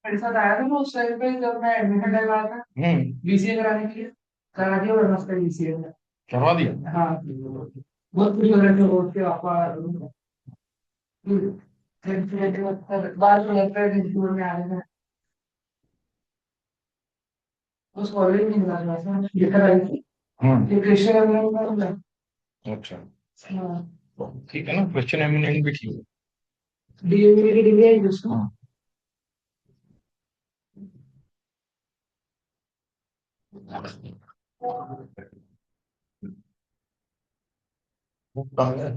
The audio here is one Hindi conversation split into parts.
मेरे साथ आया था ना उस टाइम पे जब मैं एडमिशन करवाया था बीसीए कराने के लिए। करा दिया वरना उसका बीसीए में। करवा दिया हाँ। बहुत खुश हो रहे थे रोड के पापा। बाहर को लगता है स्कूल में आ रहे हैं। उस कॉलेज में मिला था दिखा रही थी। ये क्रिश्चियन में। अच्छा। हाँ। ठीक है ना, क्वेश्चन एमिनेंट भी ठीक है। डीएमए की डिग्री है उसको। वो कहाँ है?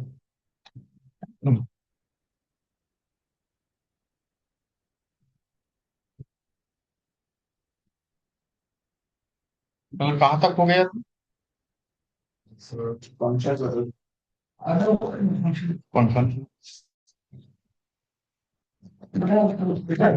मतलब कहाँ तक हो गया? कौन सा कौन सा बेटा।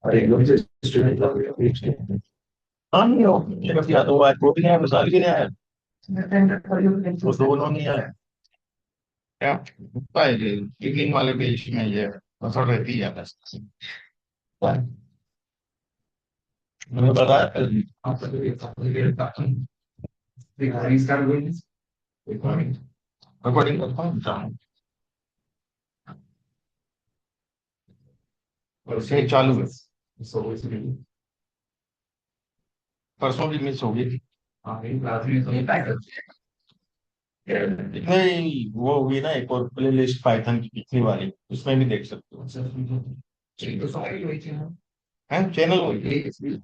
अरे एकदम से स्टूडेंट हाँ नहीं हो या तो आज वो भी नहीं आया मिसाल भी नहीं आया। वो दोनों नहीं आया क्या होता है ये टीचिंग वाले पेश में ये असर रहती है बस। मैंने बताया कल रिकॉर्डिंग स्टार्ट हुई। रिकॉर्डिंग रिकॉर्डिंग करता हूँ और से चालू है। सो इसलिए परसों भी मिस हो गई थी। हाँ इन क्लास में तो नहीं पैक नहीं वो हुई ना एक और प्ले लिस्ट पाइथन की पिछली वाली उसमें भी देख सकते हो। चलिए तो सारी वही थी ना। है चैनल वही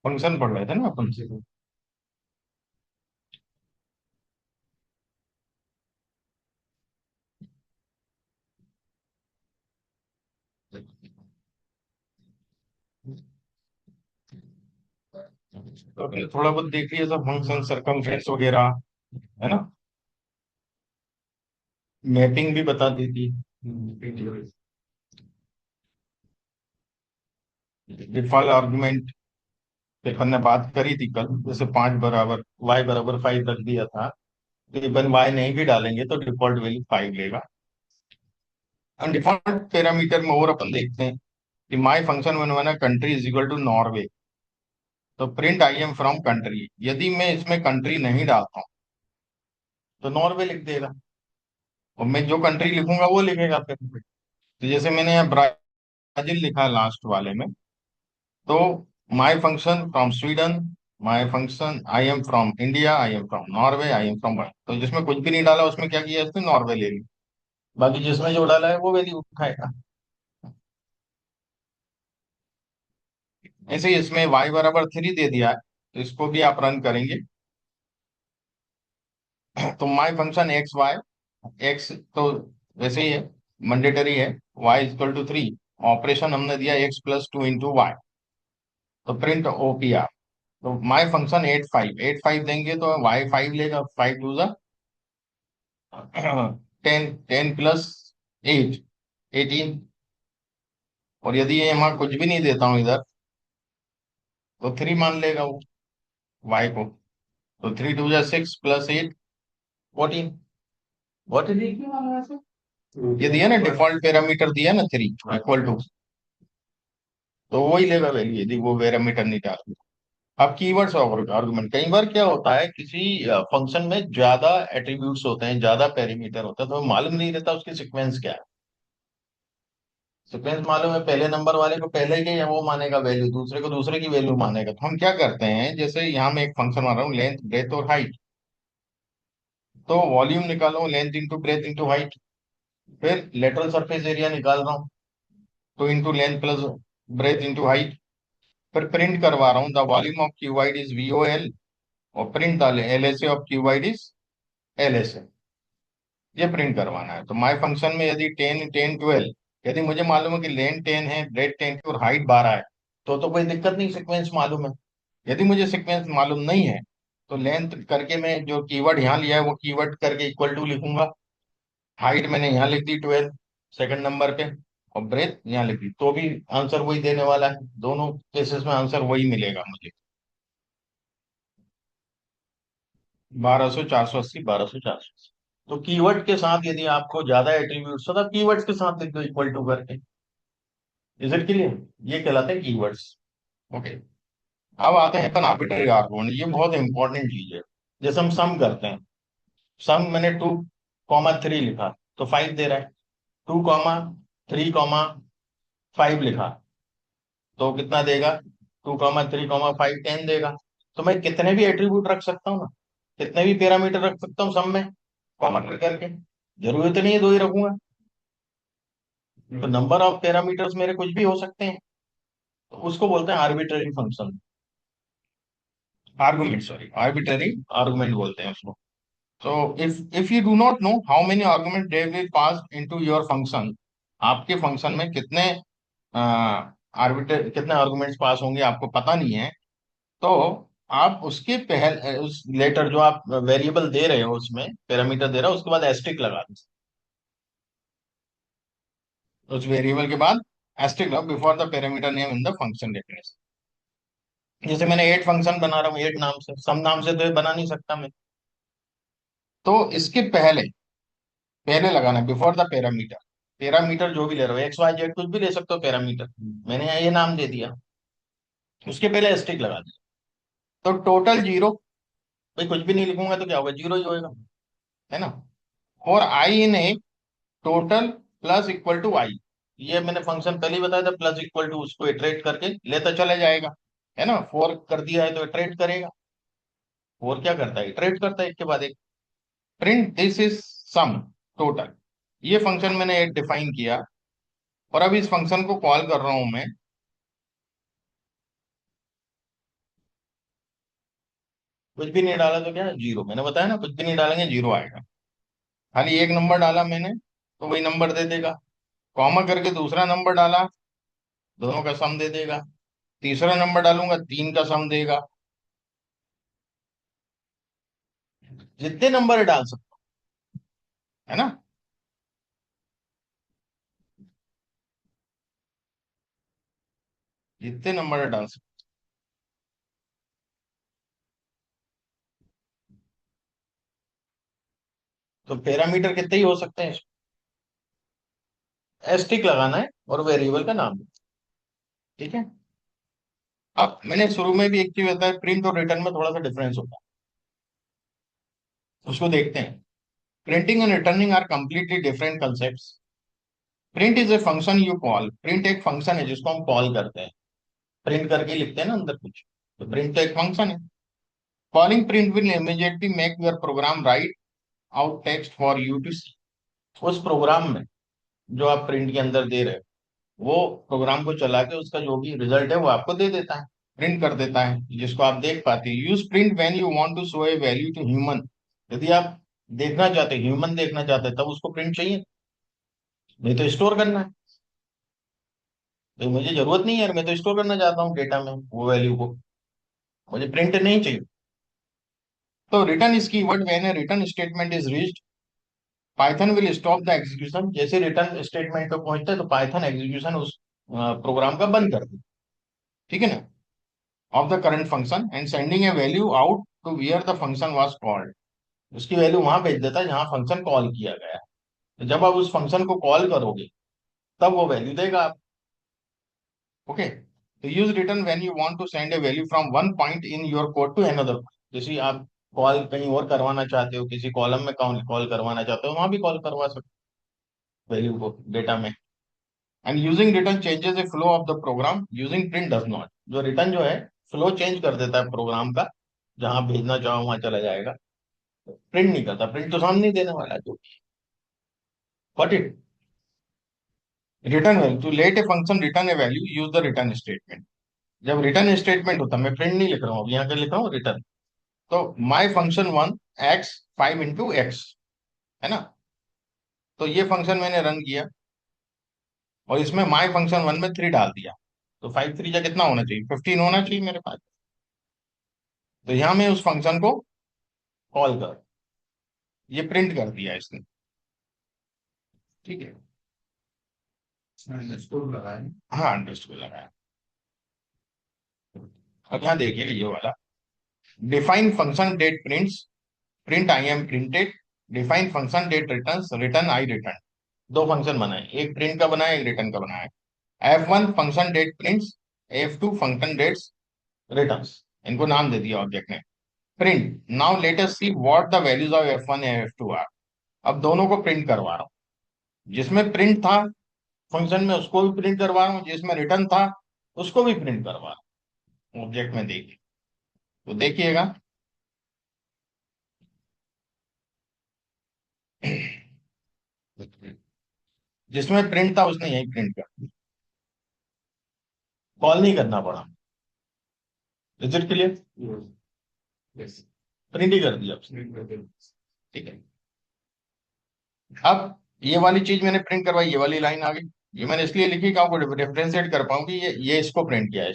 फंक्शन पढ़ रहे थे ना अपन से। तो अपने थोड़ा बहुत देख लिया सब फंक्शन सरकमफ्रेंस वगैरह है ना। मैपिंग भी बता दी थी। डिफॉल्ट आर्गुमेंट पे अपन ने बात करी थी कल जैसे 5 बराबर y बराबर 5 रख दिया था तो इवन y नहीं भी डालेंगे तो डिफॉल्ट वैल्यू 5 लेगा। डिफॉल्ट पैरामीटर में और अपन देखते हैं कि my function one country is equal to Norway तो print I am from country यदि मैं इसमें कंट्री नहीं डालता हूँ तो नॉर्वे लिख देगा और मैं जो कंट्री लिखूंगा वो लिखेगा फिर। तो जैसे मैंने यहाँ ब्राजील लिखा लास्ट वाले में तो my function from Sweden my function I am from India I am from Norway I am from तो जिसमें कुछ भी नहीं डाला उसमें क्या किया इसने नॉर्वे ले ली। बाकी जिसमें जो डाला है वो वैल्यू उठाएगा। ऐसे ही इसमें y बराबर 3 दे दिया है तो इसको भी आप रन करेंगे तो my function X Y X तो वैसे ही है मैंडेटरी है y इक्वल टू 3 ऑपरेशन हमने दिया x+2 × y तो प्रिंट ओपीआर तो माई फंक्शन 8 5 देंगे तो y 5 लेगा 5 टू 10 10 + 8 18। और यदि ये यहाँ कुछ भी नहीं देता हूं इधर, तो 3 मान लेगा वो वाई को। तो 3 2 6 प्लस 8 14। व्हाट इज ये दिया ना, डिफॉल्ट पैरामीटर दिया ना 3 इक्वल टू, तो वो ही लेगा वैल्यू यदि वो पैरामीटर नहीं डाल। अब कीवर्ड्स और आर्गुमेंट, कई बार क्या होता है किसी फंक्शन में ज्यादा एट्रीब्यूट्स होते हैं, ज्यादा पैरामीटर होता है, तो मालूम नहीं रहता उसकी सीक्वेंस क्या है। सीक्वेंस मालूम है, पहले नंबर वाले को पहले के या वो मानेगा वैल्यू, दूसरे को दूसरे की वैल्यू मानेगा। तो हम क्या करते हैं, जैसे यहाँ मैं एक फंक्शन मान रहा हूँ, लेंथ ब्रेथ और हाइट। तो वॉल्यूम निकालो, length into breadth into height. फिर लेटरल सरफेस एरिया निकाल रहा हूँ, तो into length plus breadth into height. फिर प्रिंट करवा रहा हूँ, the volume of cuboid is VOL, और print LSA of cuboid is LSA। ये प्रिंट करवाना है। तो माय फंक्शन में यदि 10 10 12, यदि मुझे मालूम है कि लेंथ 10 है, ब्रेथ 10 है और हाइट 12 है, तो कोई दिक्कत नहीं, सीक्वेंस मालूम है। यदि मुझे सीक्वेंस मालूम नहीं है, तो लेंथ करके मैं जो कीवर्ड यहाँ लिया है वो कीवर्ड करके इक्वल टू लिखूंगा। हाइट मैंने यहाँ लिख दी 12 सेकंड नंबर पे, और ब्रेथ यहाँ लिख दी, तो भी आंसर वही देने वाला है। दोनों केसेस में आंसर वही मिलेगा मुझे। 1200 480 1200 480। तो कीवर्ड के साथ यदि आपको ज्यादा एट्रीब्यूट्स हो तो कीवर्ड्स के साथ लिख दो इक्वल टू करके। Is it clear? ये कहलाते हैं कीवर्ड्स। ओके। अब आते हैं अपन आर्बिट्ररी आर्गुमेंट, ये बहुत इंपॉर्टेंट चीज है। जैसे हम सम करते हैं, सम मैंने 2 3 लिखा तो 5 दे रहा है। 2 3 5 लिखा तो कितना देगा? 2 3 5 10 देगा। तो मैं कितने भी एट्रीब्यूट रख सकता हूँ ना, कितने भी पैरामीटर रख सकता हूँ सम में, कॉमा करके। जरूरत नहीं है दो ही रखूंगा। तो नंबर ऑफ पैरामीटर्स मेरे कुछ भी हो सकते हैं, तो उसको बोलते हैं arbitrary function, argument, sorry, arbitrary argument बोलते हैं उसको। So if you do not know how many arguments they will pass into your function, आपके फंक्शन में कितने कितने आर्गुमेंट्स पास होंगे आपको पता नहीं है, तो आप उसके पहले उस लेटर जो आप वेरिएबल दे रहे हो उसमें पैरामीटर दे रहे हो, उसके बाद एस्ट्रिक लगा दो। उस वेरिएबल के बाद एस्ट्रिक लगाओ before the parameter name in the function definition. जैसे मैंने 8 फंक्शन बना रहा हूँ 8 नाम से, सम नाम से तो ये बना नहीं सकता मैं। तो इसके पहले पहले लगाना है बिफोर द पैरामीटर। पैरामीटर जो भी ले रहे हो, XYZ कुछ भी ले सकते हो पैरामीटर, मैंने यहाँ ये नाम दे दिया, उसके पहले एस्ट्रिक लगा दिया। तो टोटल जीरो, भाई कुछ भी नहीं लिखूंगा तो क्या होगा, जीरो ही होएगा, है ना। और आई इन ए, टोटल प्लस इक्वल टू आई, ये मैंने फंक्शन पहले ही बताया था, प्लस इक्वल टू उसको इटरेट करके लेता चले जाएगा, है ना। 4 कर दिया है तो इटरेट करेगा। 4 क्या करता है, इटरेट करता है एक के बाद एक। Print this is sum total, ये फंक्शन मैंने एक डिफाइन किया, और अब इस फंक्शन को कॉल कर रहा हूं मैं। कुछ भी नहीं डाला तो क्या है, जीरो, मैंने बताया ना, कुछ भी नहीं डालेंगे जीरो आएगा। खाली एक नंबर डाला मैंने तो वही नंबर दे देगा। कॉमा करके दूसरा नंबर डाला, दोनों का सम दे देगा। तीसरा नंबर डालूंगा, 3 का सम देगा। जितने नंबर डाल सकते, है ना। जितने नंबर डाल सकते। तो पैरामीटर कितने ही हो सकते हैं, एस्टिक लगाना है और वेरिएबल का नाम। ठीक है। अब मैंने शुरू में भी एक चीज बताया, प्रिंट और रिटर्न में थोड़ा सा डिफरेंस होता है, उसको देखते हैं। Printing and returning are completely different concepts. Print is a function you call, print एक फंक्शन है जिसको हम कॉल करते हैं, प्रिंट करके लिखते हैं ना अंदर कुछ, तो प्रिंट तो एक फंक्शन है। Calling print will immediately make your program write out text for you to see. उस प्रोग्राम में जो आप प्रिंट के अंदर दे रहे हो, वो प्रोग्राम को चला के उसका जो भी रिजल्ट है वो आपको दे देता है, प्रिंट कर देता है, जिसको आप देख पाते हैं। Use print when you want to show a value to human, यदि आप देखना चाहते हैं, ह्यूमन देखना चाहते हैं, तब उसको प्रिंट चाहिए, नहीं तो स्टोर करना है। तो मुझे जरूरत नहीं है यार, मैं तो स्टोर करना चाहता हूँ डेटा में वो वैल्यू को, मुझे प्रिंट नहीं चाहिए। तो return is keyword when A return statement is reached, Python will stop the execution, जैसे रिटर्न स्टेटमेंट पे पहुंचता है तो पाइथन एग्जीक्यूशन उस प्रोग्राम का बंद कर दे, ठीक है ना, of the current function and sending a value out to where the function was called. उसकी वैल्यू वहां भेज देता है जहां फंक्शन कॉल किया गया है। तो जब आप उस फंक्शन को कॉल करोगे तब वो वैल्यू देगा आप। ओके, तो use return when you want to send a value from one point in your code to another. जैसे आप कॉल कहीं और करवाना चाहते हो, किसी कॉलम में कॉल करवाना चाहते हो, वहां भी कॉल करवा सकते हो वैल्यू को डेटा में। And using return changes the flow of the program, using print does not. जो रिटर्न जो है फ्लो चेंज कर देता है प्रोग्राम का, जहां भेजना चाहो वहां चला जाएगा, प्रिंट नहीं करता। प्रिंट तो सामने ही देने वाला है जो। What it return value to let a function return a value, use the return statement. जब रिटर्न स्टेटमेंट होता है, मैं प्रिंट नहीं लिख रहा हूँ, यहाँ पे लिख रहा हूँ रिटर्न। तो my function one x 5 × x, है ना। तो ये फंक्शन मैंने रन किया और इसमें माई फंक्शन वन में 3 डाल दिया, तो 5 × 3 कितना होना चाहिए, 15 होना चाहिए मेरे पास। तो यहाँ मैं उस फंक्शन को कॉल कर, ये प्रिंट कर दिया इसने, ठीक है। अंडरस्टूड लगाया, हाँ अंडरस्टूड लगाया। अब यहाँ देखिए ये वाला define function that prints, print I am printed, define function that returns, return I return. दो फंक्शन बनाए, एक प्रिंट का बनाया, एक रिटर्न का बनाया। F1 function that prints, F2 function that's returns, इनको नाम दे दिया ऑब्जेक्ट ने। Print now let us see what the values of F1 and F2 are. अब दोनों को प्रिंट करवा रहा हूँ, जिसमें प्रिंट था फंक्शन में उसको भी प्रिंट करवा रहा हूँ, जिसमें रिटर्न था उसको भी प्रिंट करवा रहा हूँ ऑब्जेक्ट में। देखिए, तो देखिएगा जिसमें प्रिंट था उसने यही प्रिंट कर दिया, कॉल नहीं करना पड़ा। Is it clear? प्रिंट ही कर दिया उसने, ठीक है। अब ये वाली चीज मैंने प्रिंट करवाई, ये वाली लाइन आ गई। ये मैंने इसलिए लिखी कि आपको डिफरेंशिएट कर पाऊँ कि ये इसको प्रिंट किया है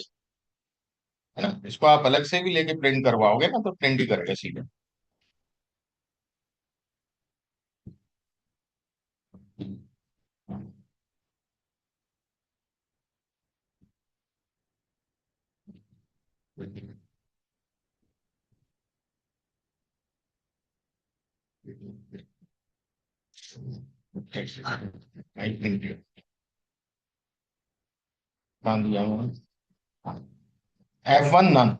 ना। इसको आप अलग से भी लेके प्रिंट करवाओगे ना तो प्रिंट ही करेगा सीधे। आई प्रिंट कहाँ दिया मैंने, F1 नन।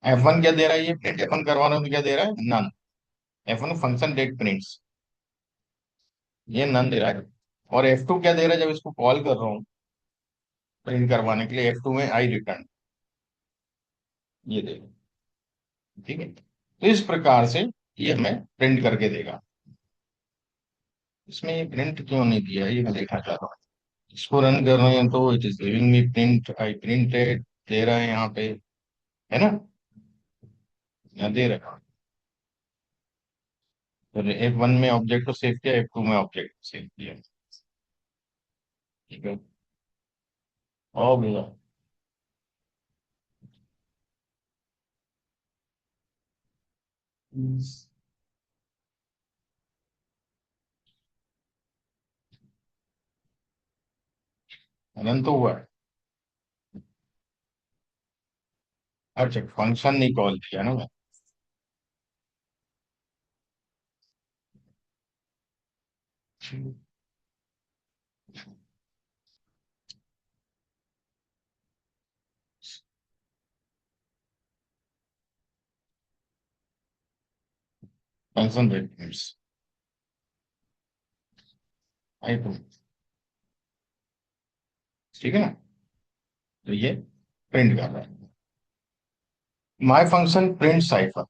F1 क्या दे रहा है, ये प्रिंट F1 करवा रहा हूँ तो क्या दे रहा है, none. F1 function that prints, ये नन दे रहा है। और F2 क्या दे रहा है, जब इसको कॉल कर रहा हूँ प्रिंट करवाने के लिए, F2 में आई रिटर्न, ये देगा, ठीक है। तो इस प्रकार से ये हमें प्रिंट करके देगा। इसमें ये प्रिंट क्यों नहीं दिया है, ये मैं देखना चाहता हूँ। इसको रन कर रहे हैं तो it is giving me print, I printed दे रहा है यहाँ पे, है ना, यहाँ दे रहा है। तो F1 में ऑब्जेक्ट को सेव किया, F2 में ऑब्जेक्ट को सेव किया, ठीक है। और भैया रन तो हुआ है। अच्छा, फंक्शन नहीं कॉल किया ना मैं। फंक्शन रेफरेंस आई टू, ठीक है ना। तो ये प्रिंट कर रहा है, my function print cipher.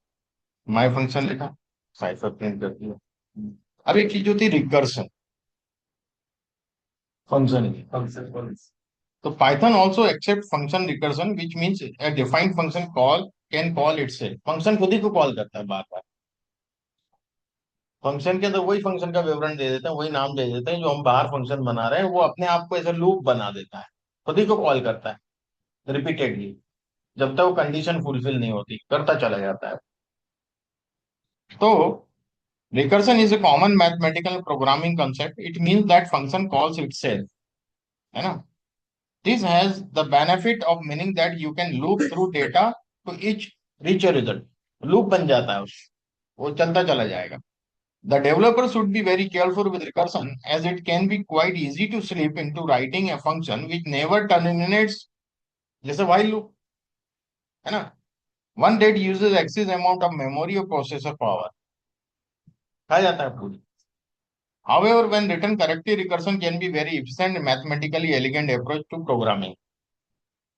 My function लिखा, साइफर प्रिंट कर दिया। अब एक चीज होती है रिकर्सन फंक्शन की। तो Python also accept function recursion which means a defined function call can call itself. Function खुद ही को कॉल करता है बार बार। फंक्शन के अंदर वही फंक्शन का विवरण दे देते हैं, वही नाम दे देते हैं जो हम बाहर फंक्शन बना रहे हैं, वो अपने आप को ऐसा लूप बना देता है, खुद ही को कॉल करता है रिपीटेडली। जब तक वो कंडीशन फुलफिल नहीं होती करता चला जाता है। तो Recursion is a common mathematical programming concept. It means that function calls itself, है ना? This has the benefit of meaning that you can loop through data to each reach a result. Loop बन जाता है वो चलता चला जाएगा. The developer should be very careful with recursion as it can be quite easy to slip into writing a function which never terminates, जैसे while loop, है ना? One that uses excess amount of memory or processor power. खा जाता है पूरी. However, when written correctly, recursion can be very efficient and mathematically elegant approach to programming.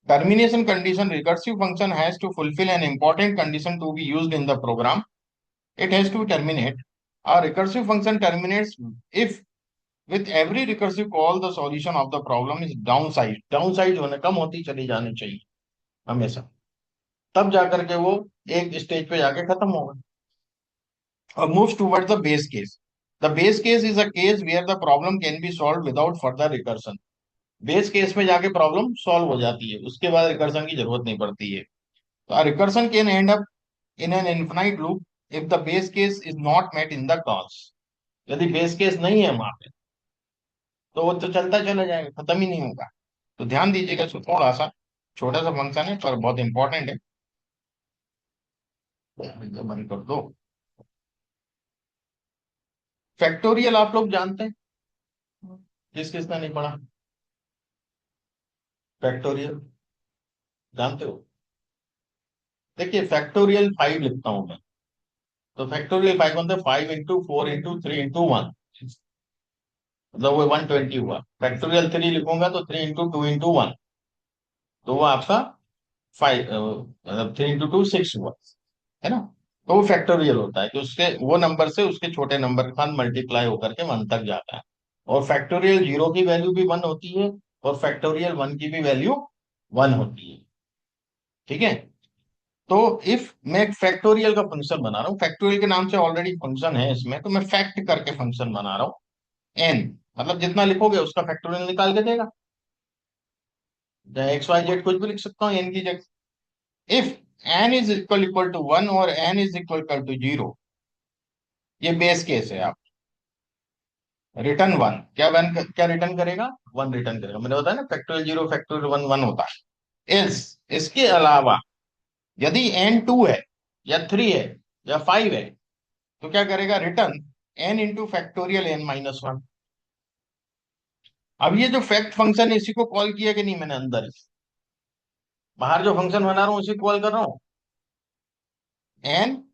Termination condition: recursive function has to fulfill an important condition to be used in the program. It has to terminate. A recursive function terminates if with every recursive call the solution of the problem is downsized. Downsized होने कम होती चली जानी चाहिए हमेशा, तब जाकर के वो एक स्टेज पे जाके खत्म होगा. और moves towards the base case. The base case is a case where the problem can be solved without further recursion. Base case में जाके प्रॉब्लम सॉल्व हो जाती है, उसके बाद रिकर्सन की जरूरत नहीं पड़ती है. तो recursion can end up in an infinite loop if the base case is not met in the cause. यदि बेस केस नहीं है वहां पे तो वो तो चलता चला जाएगा, खत्म ही नहीं होगा. तो ध्यान दीजिएगा, इसको थोड़ा सा छोटा सा फंक्शन है पर बहुत इंपॉर्टेंट है. तो बंद कर दो. फैक्टोरियल आप लोग जानते हैं? किसने नहीं पढ़ा फैक्टोरियल? जानते हो? देखिए, फैक्टोरियल 5 लिखता हूं मैं. तो फैक्टोरियल 5 बनता है 5 into 4 into 3 into 1, मतलब वो 120 हुआ. फैक्टोरियल 3 लिखूंगा तो 3 into 2 into 1, तो वो आपका 5, मतलब 3 into 2 6 हुआ, है ना? तो वो फैक्टोरियल होता है कि उसके वो नंबर से उसके छोटे नंबर के साथ मल्टीप्लाई होकर के 1 तक जाता है. और फैक्टोरियल 0 की वैल्यू भी 1 होती है और फैक्टोरियल 1 की भी वैल्यू 1 होती है. ठीक है? तो इफ मैं एक फैक्टोरियल का फंक्शन बना रहा हूँ, फैक्टोरियल के नाम से ऑलरेडी फंक्शन है इसमें, तो मैं फैक्ट करके फंक्शन बना रहा हूँ. एन मतलब जितना लिखोगे उसका फैक्टोरियल निकाल के देगा. चाहे एक्स वाई जेड कुछ भी लिख सकता हूँ एन की जगह. If N is equal equal to 1 और N is equal equal to 0, ये बेस केस है. आप रिटर्न 1, क्या रिटर्न करेगा? 1 रिटर्न करेगा. मैंने बताया ना, फैक्टोरियल 0 फैक्टोरियल 1 1 होता है. इस इसके अलावा यदि एन 2 है या 3 है या 5 है तो क्या करेगा? Return N into factorial n-1. अब ये जो फैक्ट फंक्शन है इसी को कॉल किया कि नहीं मैंने अंदर? बाहर जो फंक्शन बना रहा हूँ उसी को कॉल कर रहा हूँ, एन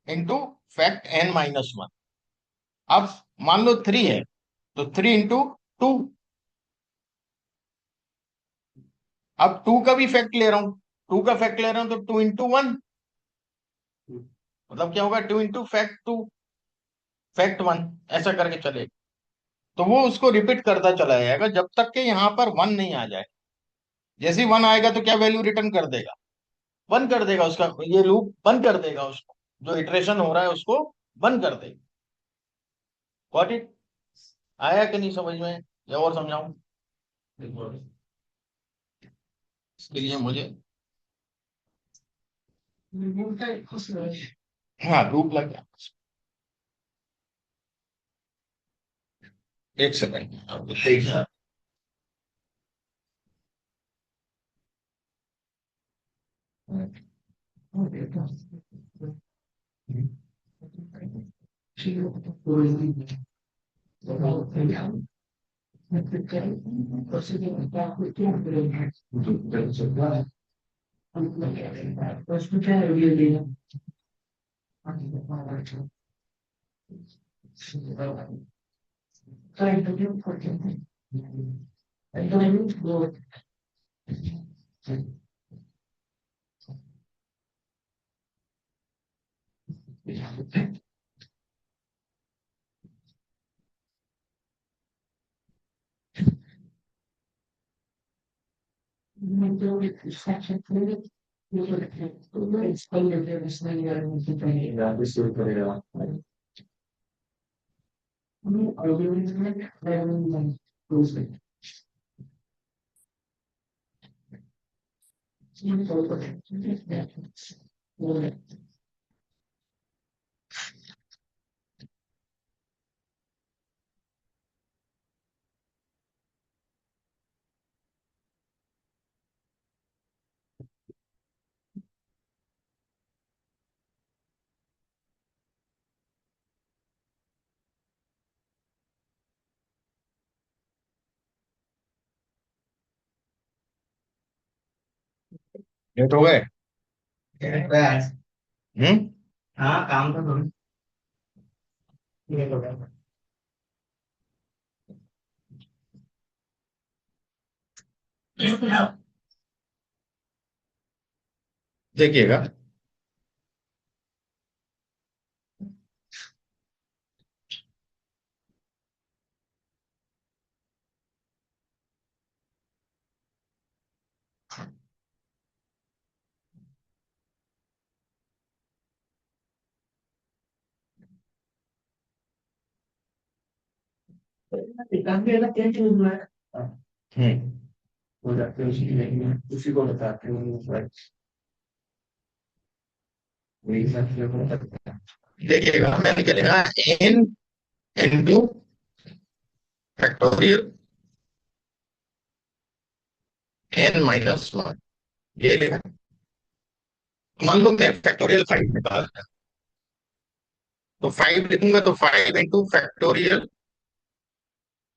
इंटू फैक्ट n-1. अब मान लो 3 है तो 3 into 2. अब 2 का भी फैक्ट ले रहा हूं, 2 का फैक्ट ले रहा हूं तो 2 into 1, मतलब क्या होगा? 2 into फैक्ट 2 फैक्ट 1, ऐसा करके चलेगा. तो वो उसको रिपीट करता चला जाएगा जब तक कि यहाँ पर 1 नहीं आ जाए. जैसे ही 1 आएगा तो क्या वैल्यू रिटर्न कर देगा? बंद कर देगा उसका, ये लूप बंद कर देगा उसको, जो इटरेशन हो रहा है उसको बंद कर देगा. Got it? आया कि नहीं समझ में, या और समझाऊं? इसके लिए मुझे हाँ लूप लग गया. एक सेकंड अब देखना. लेट हो गए? हम्म। हाँ काम तो थोड़ी लेट हो गया। देखिएगा, काफी अलग क्या चीज हुआ है। हम्म, हो जाते हैं उसी की लेकिन उसी को बताते हैं वही सब चीजें को बताते हैं। देखिएगा मैं निकलेगा एन इंटू फैक्टोरियल n-1, ये लिखा। मान लो मैं फैक्टोरियल 5 निकाल, तो 5 लिखूंगा तो 5 इंटू फैक्टोरियल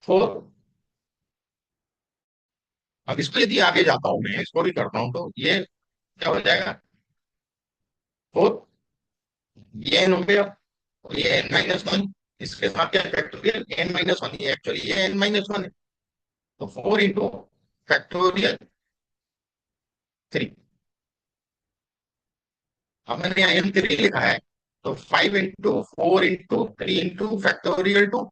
4। अब इसको यदि आगे जाता हूं, मैं इसको भी करता हूं, तो ये क्या हो जाएगा? 4, ये n हो गया, और ये n-1, इसके साथ क्या फैक्टोरियल n-1, ये एक्चुअली ये n-1 है। तो 4 इंटू फैक्टोरियल 3। अब मैंने यहाँ n3 लिखा है, तो 5 into 4 into 3 into factorial 2।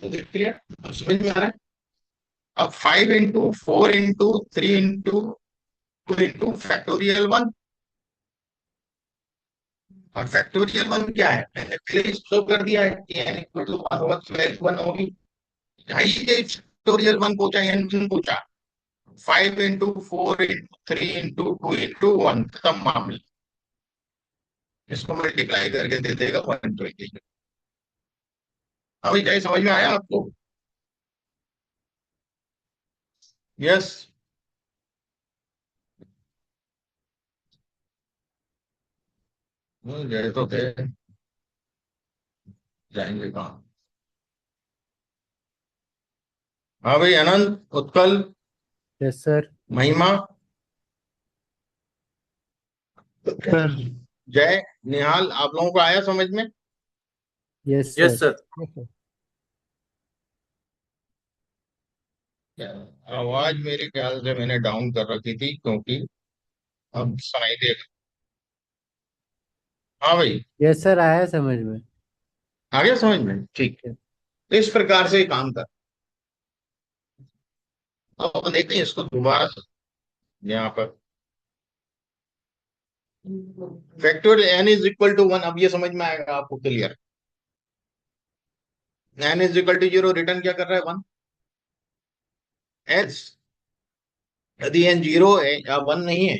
Clear? समझ में आ रहा है? अब 5 into 4 into 3 into 2 into factorial 1। और फैक्टोरियल 1 क्या है, मैंने पहले शो कर दिया है कि n इक्वल टू 1 होगा, तो वैल्यू 1 होगी। ढाई ये फैक्टोरियल 1 पूछा, n पूछा। 5 इंटू 4 इंटू 3 इंटू 2 इंटू 1, खत्म मामला। इसको मल्टीप्लाई करके दे देगा 120। अभी जाए, समझ में आया आपको? यस। गए तो थे, जाएंगे कहाँ? हाँ भाई, अनंत, उत्कल, यस सर। महिमा, सर। जय, निहाल, आप लोगों को आया समझ में? Yes yes sir. सर। आवाज मेरे ख्याल से मैंने डाउन कर रखी थी, क्योंकि अब सुनाई दे। हाँ भाई, यस सर, आया समझ में। आ गया समझ में? ठीक। तो इस प्रकार से काम कर। अब देखते हैं इसको दोबारा से, यहाँ पर factorial n is equal to 1। अब ये समझ में आएगा आपको clear. n is equal to 0, return क्या कर रहा है? 1। एल्स यदि n 0 है या 1 नहीं है,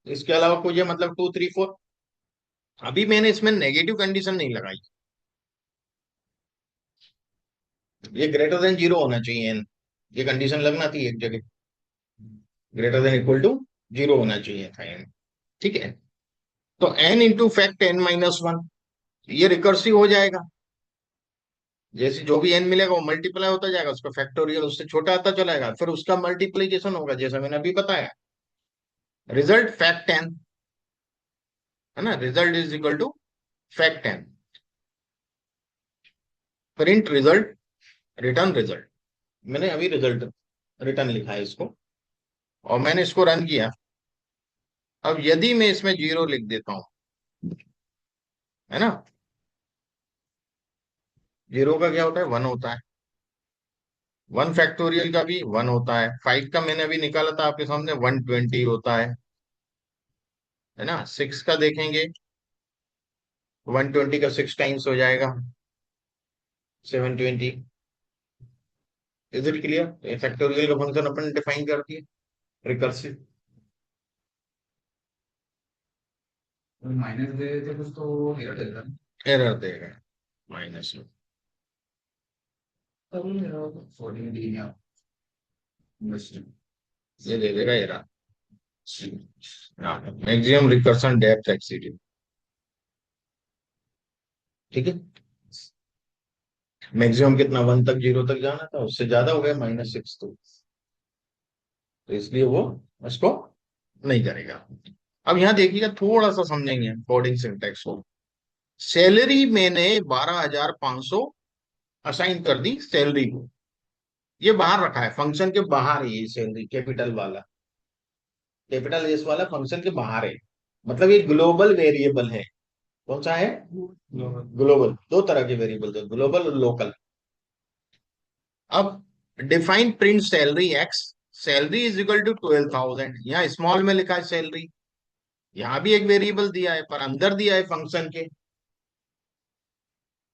इसके अलावा कोई ये मतलब 2 3 4। अभी मैंने इसमें नेगेटिव कंडीशन नहीं लगाई, ये ग्रेटर देन 0 होना चाहिए n। ये कंडीशन लगना थी एक जगह, ग्रेटर देन इक्वल टू 0 होना चाहिए था n। ठीक है? तो n इंटू फैक्ट n-1, ये रिकर्सिव हो जाएगा। जैसे जो भी n मिलेगा वो मल्टीप्लाई होता जाएगा, उसका फैक्टोरियल उससे छोटा आता चला जाएगा, फिर उसका मल्टीप्लीकेशन होगा, जैसा मैंने अभी बताया। रिजल्ट फैक्ट n, है ना? Result is equal to fact n। Print result, return result. मैंने अभी रिजल्ट रिटर्न लिखा है इसको, और मैंने इसको रन किया। अब यदि मैं इसमें 0 लिख देता हूं, है ना? 0 का क्या होता है? 1 होता है। 1 फैक्टोरियल का भी 1 होता है। 5 का मैंने अभी निकाला था आपके सामने, 120 होता है ना? 6 का देखेंगे, 120 का 6 टाइम्स हो जाएगा 720। Is it clear? फैक्टोरियल का फंक्शन अपन डिफाइन कर दिए, रिकर्सिव। माइनस दे देते कुछ तो एरर देता है। एरर देगा माइनस में। तब 14 डी में ये दे देगा error. Maximum recursion depth exceeded. ठीक है? मैक्सिमम कितना, 1 तक, 0 तक जाना था, उससे ज्यादा हो गया -6, तो इसलिए वो उसको नहीं करेगा। अब यहाँ देखिएगा, थोड़ा सा समझेंगे कोडिंग सिंटैक्स को। सैलरी मैंने 12,500 असाइन कर दी सैलरी को, ये बाहर रखा है, फंक्शन के बाहर है ये सैलरी, कैपिटल वाला, कैपिटल एस वाला फंक्शन के बाहर है, मतलब ये ग्लोबल वेरिएबल है। कौन सा है? ग्लोबल। दो तरह के वेरिएबल है, ग्लोबल और लोकल। अब define print salary X, salary is equal to 12,000, यहाँ स्मॉल में लिखा है सैलरी, यहाँ भी एक वेरिएबल दिया है पर अंदर दिया है फंक्शन के,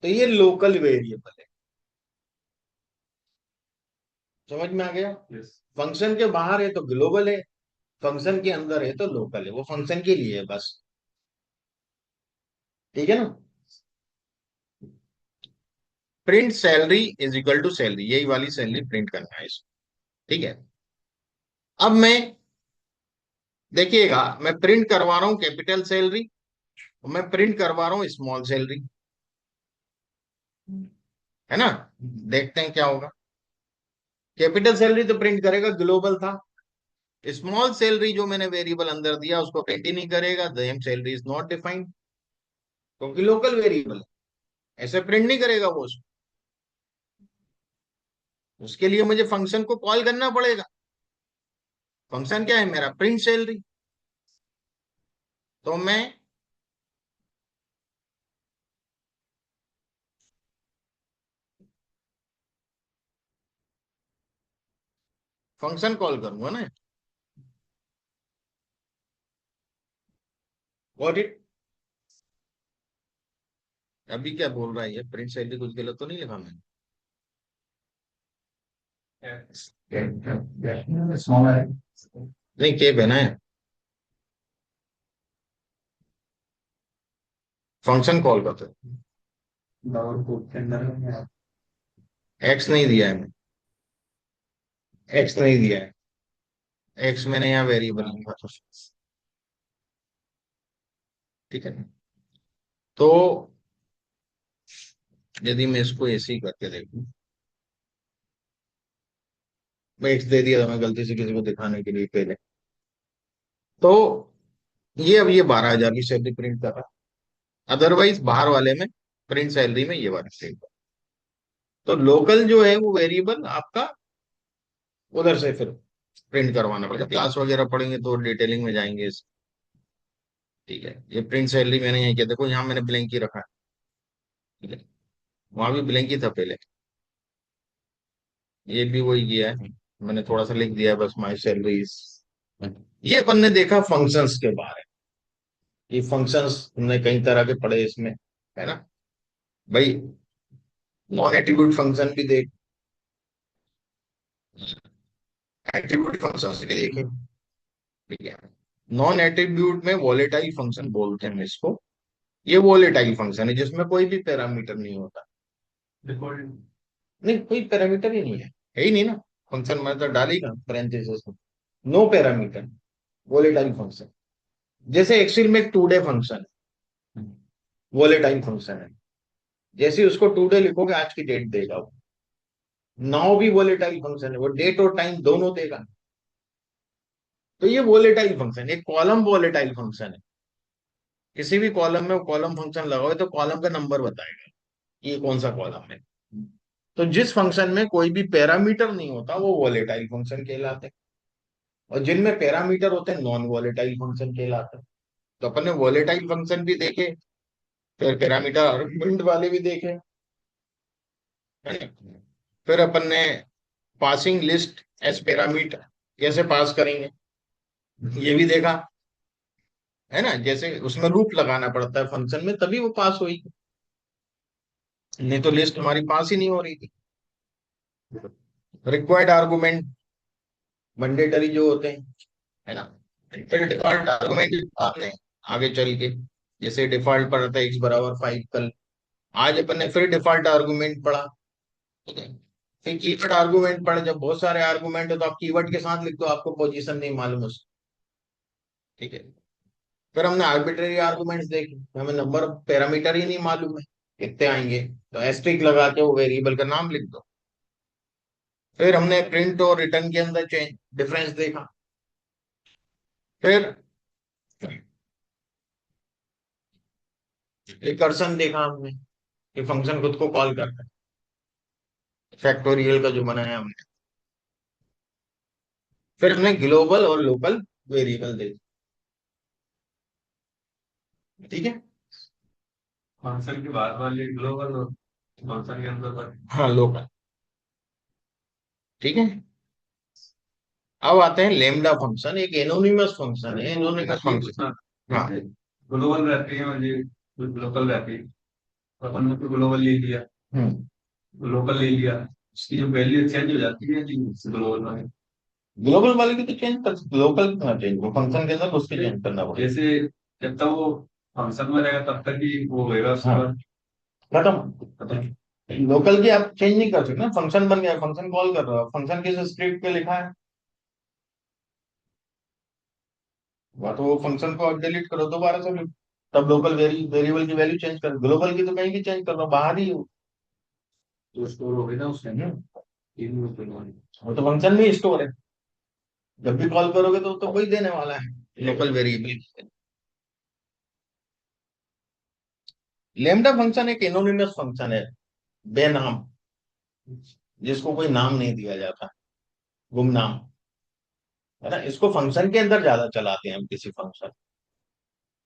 तो ये लोकल वेरिएबल है। समझ में आ गया? फंक्शन के बाहर है तो ग्लोबल है, फंक्शन के अंदर है तो लोकल है, वो फंक्शन के लिए है बस। ठीक है ना? Print salary is equal to salary, यही वाली सैलरी प्रिंट करना है इसको। ठीक है, अब मैं देखिएगा, मैं प्रिंट करवा रहा हूं कैपिटल सैलरी, मैं प्रिंट करवा रहा हूं स्मॉल सैलरी, है ना? देखते हैं क्या होगा। कैपिटल सैलरी तो प्रिंट करेगा, ग्लोबल था। स्मॉल सैलरी जो मैंने वेरिएबल अंदर दिया उसको प्रिंट ही नहीं करेगा, the salary is not defined, क्योंकि लोकल वेरिएबल है, ऐसे प्रिंट नहीं करेगा वो उसको। उसके लिए मुझे फंक्शन को कॉल करना पड़ेगा। फंक्शन क्या है मेरा? Print salary. तो मैं फंक्शन कॉल करूंगा ना, गॉट इट? अभी क्या बोल रहा है ये, प्रिंट सैलरी कुछ गलत तो नहीं लिखा मैंने? स्मॉल है। नहीं, केप है ना, फंक्शन कॉल करते हैं। डबल कोट के अंदर है। एक्स नहीं दिया है, एक्स नहीं दिया है, एक्स मैंने यहाँ वेरिएबल लिखा था। ठीक है, तो यदि मैं इसको ऐसे ही करके देखूं, मैं एक्स दे दिया था मैं गलती से किसी को दिखाने के लिए पहले, तो ये अब ये 12,000 की सैलरी प्रिंट कर रहा है, अदरवाइज बाहर वाले में प्रिंट सैलरी में ये वाला प्रिंट। तो लोकल जो है वो वेरिएबल आपका उधर से फिर प्रिंट करवाना पड़ेगा, क्लास वगैरह पढ़ेंगे तो डिटेलिंग में जाएंगे इस। ठीक है, ये प्रिंट सैलरी मैंने यहाँ किया, देखो यहाँ मैंने ब्लैंक ही रखा है। ठीक है, वहां भी ब्लैंक ही था पहले, ये भी वही किया है, मैंने थोड़ा सा लिख दिया है बस, माई सैलरीज। ये अपन ने देखा फंक्शंस के बारे में, ये फंक्शंस हमने कई तरह के पढ़े इसमें, है ना भाई? नॉन एट्रीब्यूट फंक्शन भी देख, एट्रीब्यूट फंक्शन भी देखे। ठीक है, नॉन एट्रीब्यूट में वॉलेटाइल फंक्शन बोलते हैं इसको, ये वॉलेटाइल फंक्शन है जिसमें कोई भी पैरामीटर नहीं होता। नहीं, कोई पैरामीटर ही नहीं है ही नहीं ना, फंक्शन में तो डालेगा पैरेंथेसिस में, नो पैरामीटर, वॉलेटाइल फंक्शन। जैसे एक्सेल में एक टुडे फंक्शन है, वॉलेटाइल फंक्शन है, जैसे उसको टुडे लिखोगे आज की डेट देगा वो। नाउ भी वॉलेटाइल फंक्शन है, वो डेट और टाइम दोनों देगा। तो ये वॉलेटाइल फंक्शन, एक कॉलम वॉलेटाइल फंक्शन है, किसी भी कॉलम में कॉलम फंक्शन लगाओ तो कॉलम का नंबर बताएगा ये कौन सा कॉलम है। तो जिस फंक्शन में कोई भी पैरामीटर नहीं होता वो वॉलेटाइल फंक्शन कहलाते हैं, और जिनमें पैरामीटर होते हैं नॉन वॉलेटाइल फंक्शन कहलाते हैं। तो अपन ने वॉलेटाइल फंक्शन भी देखे, फिर पैरामीटर आर्गुमेंट वाले भी देखे, है ना? फिर अपन ने पासिंग लिस्ट एज पैरामीटर कैसे पास करेंगे ये भी देखा, है ना? जैसे उसमें लूप लगाना पड़ता है फंक्शन में तभी वो पास हुई, नहीं तो लिस्ट हमारी पास ही नहीं हो रही थी। रिक्वायर्ड आर्गुमेंट मैंडेटरी जो होते हैं, है ना? फिर डिफॉल्ट आर्गुमेंट आते हैं आगे चल के, जैसे डिफॉल्ट पर आता है x = 5 कल, आज अपन ने फिर डिफॉल्ट आर्गुमेंट पढ़ा। ठीक है, फिर कीवर्ड आर्गुमेंट पढ़े, जब बहुत सारे आर्गुमेंट हो तो आप कीवर्ड के साथ लिख दो, आपको पोजीशन नहीं मालूम उसकी। ठीक है, फिर हमने आर्बिट्रेरी आर्गुमेंट्स देखे, हमें नंबर ऑफ पैरामीटर ही नहीं मालूम है, कितने आएंगे, तो एस्ट्रिक लगा के वो वेरिएबल का नाम लिख दो। फिर हमने प्रिंट और रिटर्न के अंदर चेंज डिफरेंस देखा। फिर रिकर्सन देखा हमने कि फंक्शन खुद को कॉल करता है, फैक्टोरियल का जो बनाया हमने। फिर हमने ग्लोबल और लोकल वेरिएबल देखे। ठीक है। फंक्शन की बात वाली ग्लोबल और फंक्शन के अंदर पर हाँ लोकल। ठीक है। अब आते हैं लेमडा फंक्शन, एक एनोनिमस फंक्शन है, एनोनिमस फंक्शन। हाँ। ग्लोबल रहती है और ये लोकल रहती है। अपन ने तो ग्लोबल ले लिया, लोकल ले लिया, उसकी जो वैल्यू चेंज हो जाती है ग्लोबल में। ग्लोबल वाले की तो चेंज कर, लोकल ना चेंज हो, फंक्शन के अंदर उसके चेंज करना पड़ेगा। जैसे जब तक वो फंक्शन में रहेगा तब तक ही वो होएगा उसके हाँ। बाद खत्म। लोकल की आप चेंज नहीं कर सकते ना, फंक्शन बन गया, फंक्शन कॉल कर रहा है, फंक्शन किस स्क्रिप्ट पे लिखा है, वह तो वो फंक्शन को आप डिलीट करो दोबारा से, तब लोकल वेरिएबल की वैल्यू चेंज कर, ग्लोबल की तो कहीं भी चेंज कर रहा हूँ, बाहर ही हो। तो स्टोर हो गई ना उसके अंदर वो तो फंक्शन में स्टोर है, जब भी कॉल करोगे तो वही देने वाला है, लोकल वेरिएबल। लेमडा फंक्शन एक एनोनिमस फंक्शन है, बेनाम, जिसको कोई नाम नहीं दिया जाता, गुमनाम, है ना। इसको फंक्शन के अंदर ज्यादा चलाते हैं हम, किसी फंक्शन,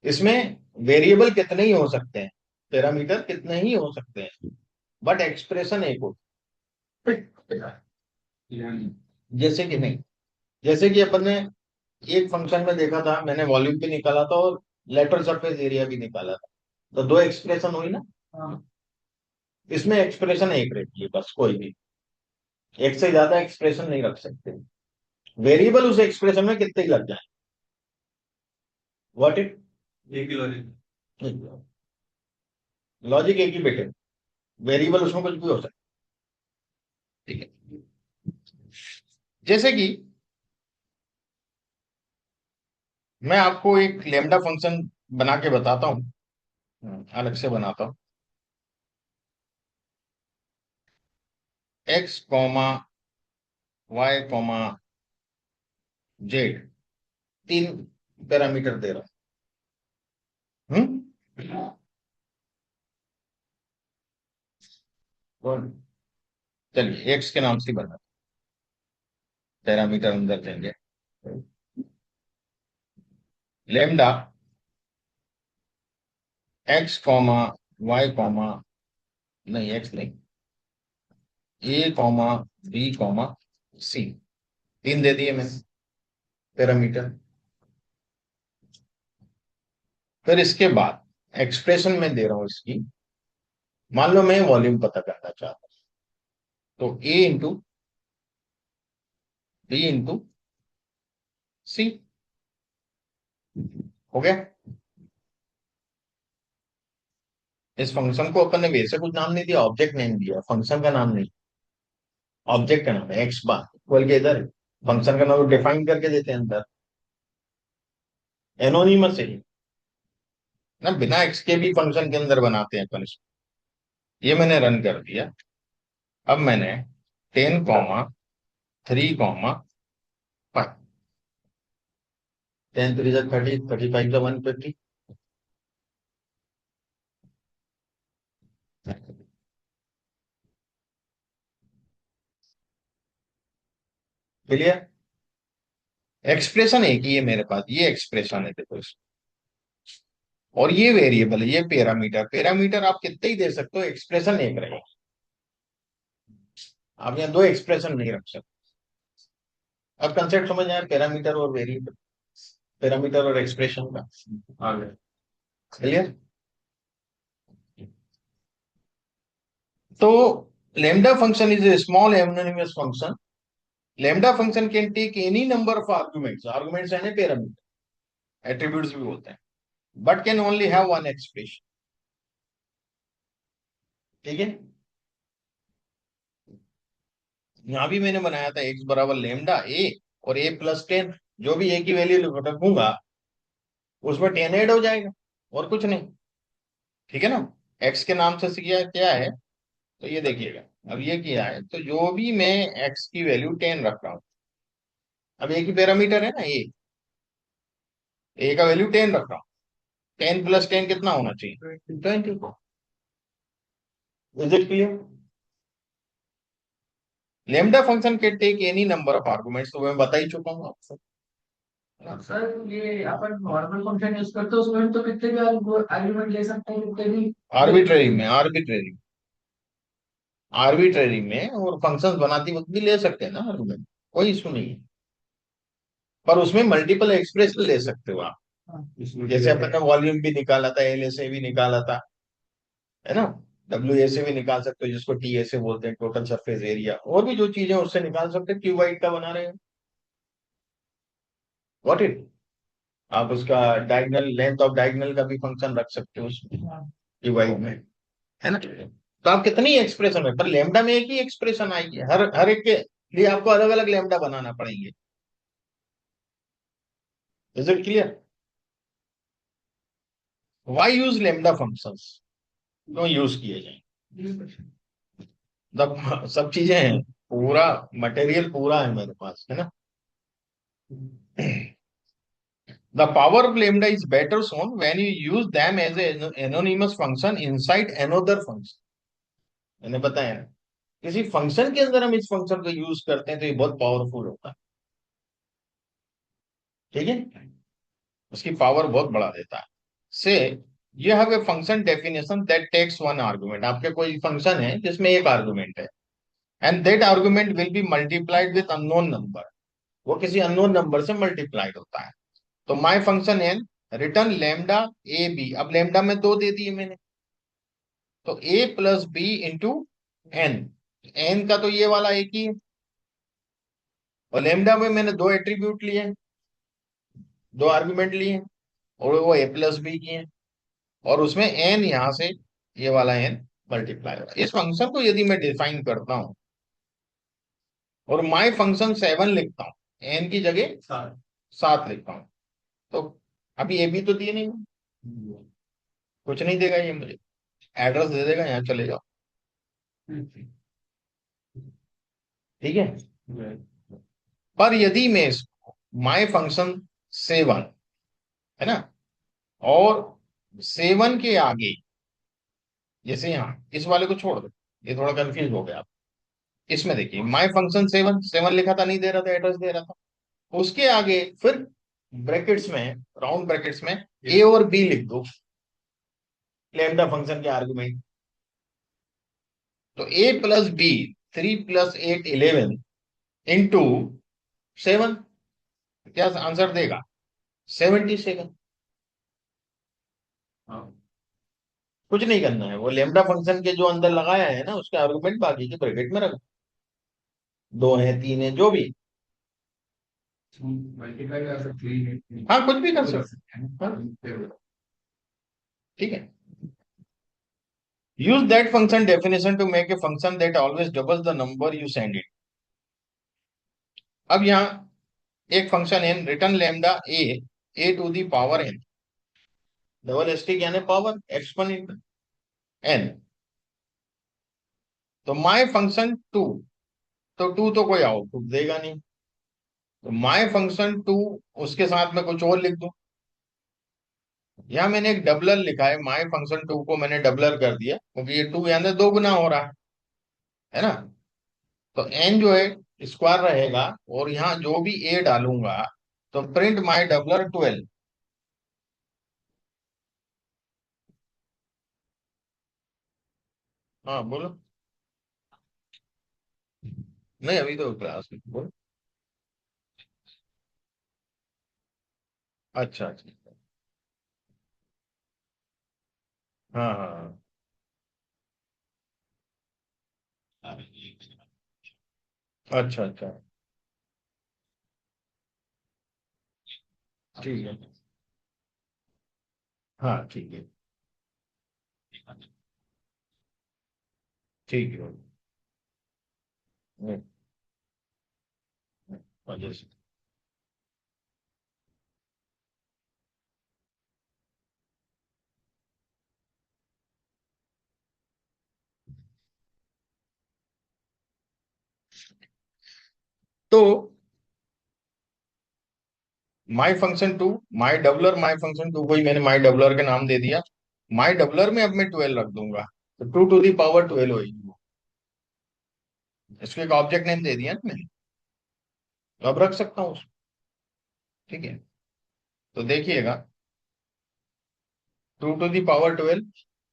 इसमें वेरिएबल कितने ही हो सकते हैं, पैरामीटर कितने ही हो सकते हैं, बट एक्सप्रेशन एक होती है। जैसे कि नहीं, जैसे कि अपन ने एक फंक्शन में देखा था, मैंने वॉल्यूम भी निकाला था और लेटरल सरफेस एरिया भी निकाला था, तो दो एक्सप्रेशन हुई ना। इसमें एक्सप्रेशन एक रहती है बस, कोई भी एक से ज्यादा एक्सप्रेशन नहीं रख सकते, वेरिएबल उस एक्सप्रेशन में कितने ही लग जाए। व्हाट इट, एक ही लॉजिक। लॉजिक एक ही बेटे, वेरिएबल उसमें कुछ भी हो सकता है। ठीक है। जैसे कि मैं आपको एक लेमडा फंक्शन बना के बताता हूं, अलग से बनाता हूं। X comma Y comma Z, तीन पैरामीटर दे रहा हूं। चलिए एक्स के नाम से बना, पैरामीटर अंदर देंगे lambda X comma Y comma, नहीं एक्स नहीं, A comma B comma C, तीन दे दिए मैंने पैरामीटर। फिर इसके बाद एक्सप्रेशन में दे रहा हूं इसकी, मान लो मैं वॉल्यूम पता करना चाहता हूं, तो ए इंटू बी इंटू सी, हो गया। इस फंक्शन को अपन ने वैसे कुछ नाम नहीं दिया, ऑब्जेक्ट नेम दिया, फंक्शन का नाम नहीं, ऑब्जेक्ट का नाम है एक्स बार इक्वल के इधर, फंक्शन का नाम डिफाइन करके देते हैं अंदर, एनोनिमस है ना, बिना एक्स के भी फंक्शन के अंदर बनाते हैं अपन इसको। ये मैंने रन कर दिया। अब मैंने 10, 3, 5, 10, 3 30, 35, 150, क्लियर। एक्सप्रेशन एक ही है मेरे पास, ये एक्सप्रेशन है देखो इसमें। और ये वेरिएबल है, ये पैरामीटर, पैरामीटर आप कितने ही दे सकते हो, एक्सप्रेशन एक रहेगा, आप यहाँ दो एक्सप्रेशन नहीं रख सकते। अब कंसेप्ट समझ आया, पैरामीटर और वेरिएबल, पैरामीटर और एक्सप्रेशन का, आ गया। क्लियर। तो lambda function is a small anonymous function. Lambda function can take any number of arguments, arguments यानी पैरामीटर, attributes भी बोलते हैं, but can only have one expression. ठीक है। यहां भी मैंने बनाया था x बराबर लेमडा ए और a प्लस 10, जो भी a की वैल्यू रखूंगा उसमें 10 ऐड हो जाएगा और कुछ नहीं, ठीक है ना। एक्स के नाम से किया क्या है, तो ये देखिएगा, अब ये किया है, तो जो भी मैं एक्स की वैल्यू 10 रख रहा हूं, अब एक ही पैरामीटर है ना, ए का वैल्यू 10 रख रहा हूं, 10 प्लस 10 कितना होना चाहिए, 20। Is it clear? Lambda function can take any number of arguments, तो मैं बता ही चुका हूं आपको। सर ये अपन नॉर्मल फंक्शन यूज करते हैं, उसमें तो कितने भी आर्गुमेंट ले सकते हैं, कितने भी आर्बिट्रेरी में और फंक्शंस बनाते वक्त भी ले सकते हैं ना आर्गुमेंट, कोई इशू नहीं है, पर उसमें मल्टीपल एक्सप्रेशन ले सकते हो आप। जैसे अपन ने वॉल्यूम भी निकाला था, एल से भी निकाला था, है ना, डब्ल्यू ए से भी निकाल सकते हो, जिसको टी ए से बोलते हैं, टोटल सरफेस एरिया, और भी जो चीजें उससे निकाल सकते हैं, क्यूबाइड का बना रहे हैं, व्हाट इट, आप उसका डायगोनल, लेंथ ऑफ डायगोनल का भी फंक्शन रख सकते हो उसमें, क्यूबाइड में, है ना। तो आप कितनी एक्सप्रेशन है, पर लेमडा में एक ही एक्सप्रेशन आएगी, हर हर एक के लिए आपको अलग अलग लेमडा बनाना पड़ेंगे। Is it clear? Why use lambda functions, क्यों यूज किए जाए, तब सब चीजें हैं, पूरा मटेरियल पूरा है मेरे पास, है ना। The power of lambda is better shown when you use them as an anonymous function inside another function। मैंने बताया ना, किसी फंक्शन के अंदर हम इस फंक्शन को यूज करते हैं तो ये बहुत पावरफुल होता है, ठीक है, उसकी पावर बहुत बढ़ा देता है। से you have a function definition that takes one argument, आपके कोई फंक्शन है जिसमें एक आर्गुमेंट है, and that argument will be multiplied with unknown number, वो किसी अननोन नंबर से मल्टीप्लाइड होता है। तो my function N return lambda A B, अब लेमडा में दो दे दिए मैंने, तो A plus B into N, N का तो ये वाला एक ही है, और लेमडा में मैंने दो एट्रीब्यूट लिए, दो आर्गुमेंट लिए, और वो ए प्लस बी की है, और उसमें एन यहां से ये वाला एन मल्टीप्लाई होगा। इस फंक्शन को यदि मैं डिफाइन करता हूं और माय फंक्शन 7 लिखता हूं, एन की जगह 7 लिखता हूं, तो अभी ए बी तो दिए नहीं, कुछ नहीं देगा ये मुझे, एड्रेस दे देगा, यहाँ चले जाओ, ठीक है। पर यदि मैं माय फंक्शन 7, है ना, और 7 के आगे, जैसे यहाँ इस वाले को छोड़ दो, ये थोड़ा कंफ्यूज हो गया आप, इसमें देखिए माय फंक्शन 7, 7 लिखा था, नहीं दे रहा था, एड्रेस दे रहा था, उसके आगे फिर ब्रैकेट्स में, राउंड ब्रैकेट्स में ए और बी लिख दो, लैम्डा फंक्शन के आर्गुमेंट, तो A plus B, 3 plus 8 11 into 7, क्या आंसर देगा, 77। कुछ नहीं करना है, वो लेमडा फंक्शन के जो अंदर लगाया है ना, उसके आर्गुमेंट बाकी के ब्रैकेट में रखो, 2 है 3 है जो भी, मल्टीप्लाई कर सकते हैं, हाँ कुछ भी कर सकते हैं, हाँ, ठीक है। Use that function definition to make a function that always double the number you send it. अब यहाँ एक function N return lambda A to the power N, double asterisk यानी पावर एक्सपोनेंट एन, तो माय फंक्शन 2, तो 2 तो कोई आउटपुट देगा नहीं, तो माय फंक्शन 2 उसके साथ में कुछ और लिख दो, यहाँ मैंने एक डबलर लिखा है, माय फंक्शन 2 को मैंने डबलर कर दिया, क्योंकि ये 2 यहाँ दो गुना हो रहा है ना, तो एन जो है स्क्वायर रहेगा, और यहाँ जो भी ए डालूंगा, तो प्रिंट माय डबलर 12। हाँ बोलो, नहीं अभी तो क्लास में बोलो, अच्छा अच्छा, हाँ हाँ हाँ, अच्छा अच्छा, ठीक है, हाँ ठीक है, ठीक है, वजह से तो my function two, my doubler my function two को ही मैंने माई डबलर का नाम दे दिया। माई डबलर में अब मैं 12 रख दूंगा, तो 2 to the power 12 होगी वो। इसको एक ऑब्जेक्ट नेम दे दिया ना मैंने, तो अब रख सकता हूँ उसको। ठीक है, तो देखिएगा 2 to the power 12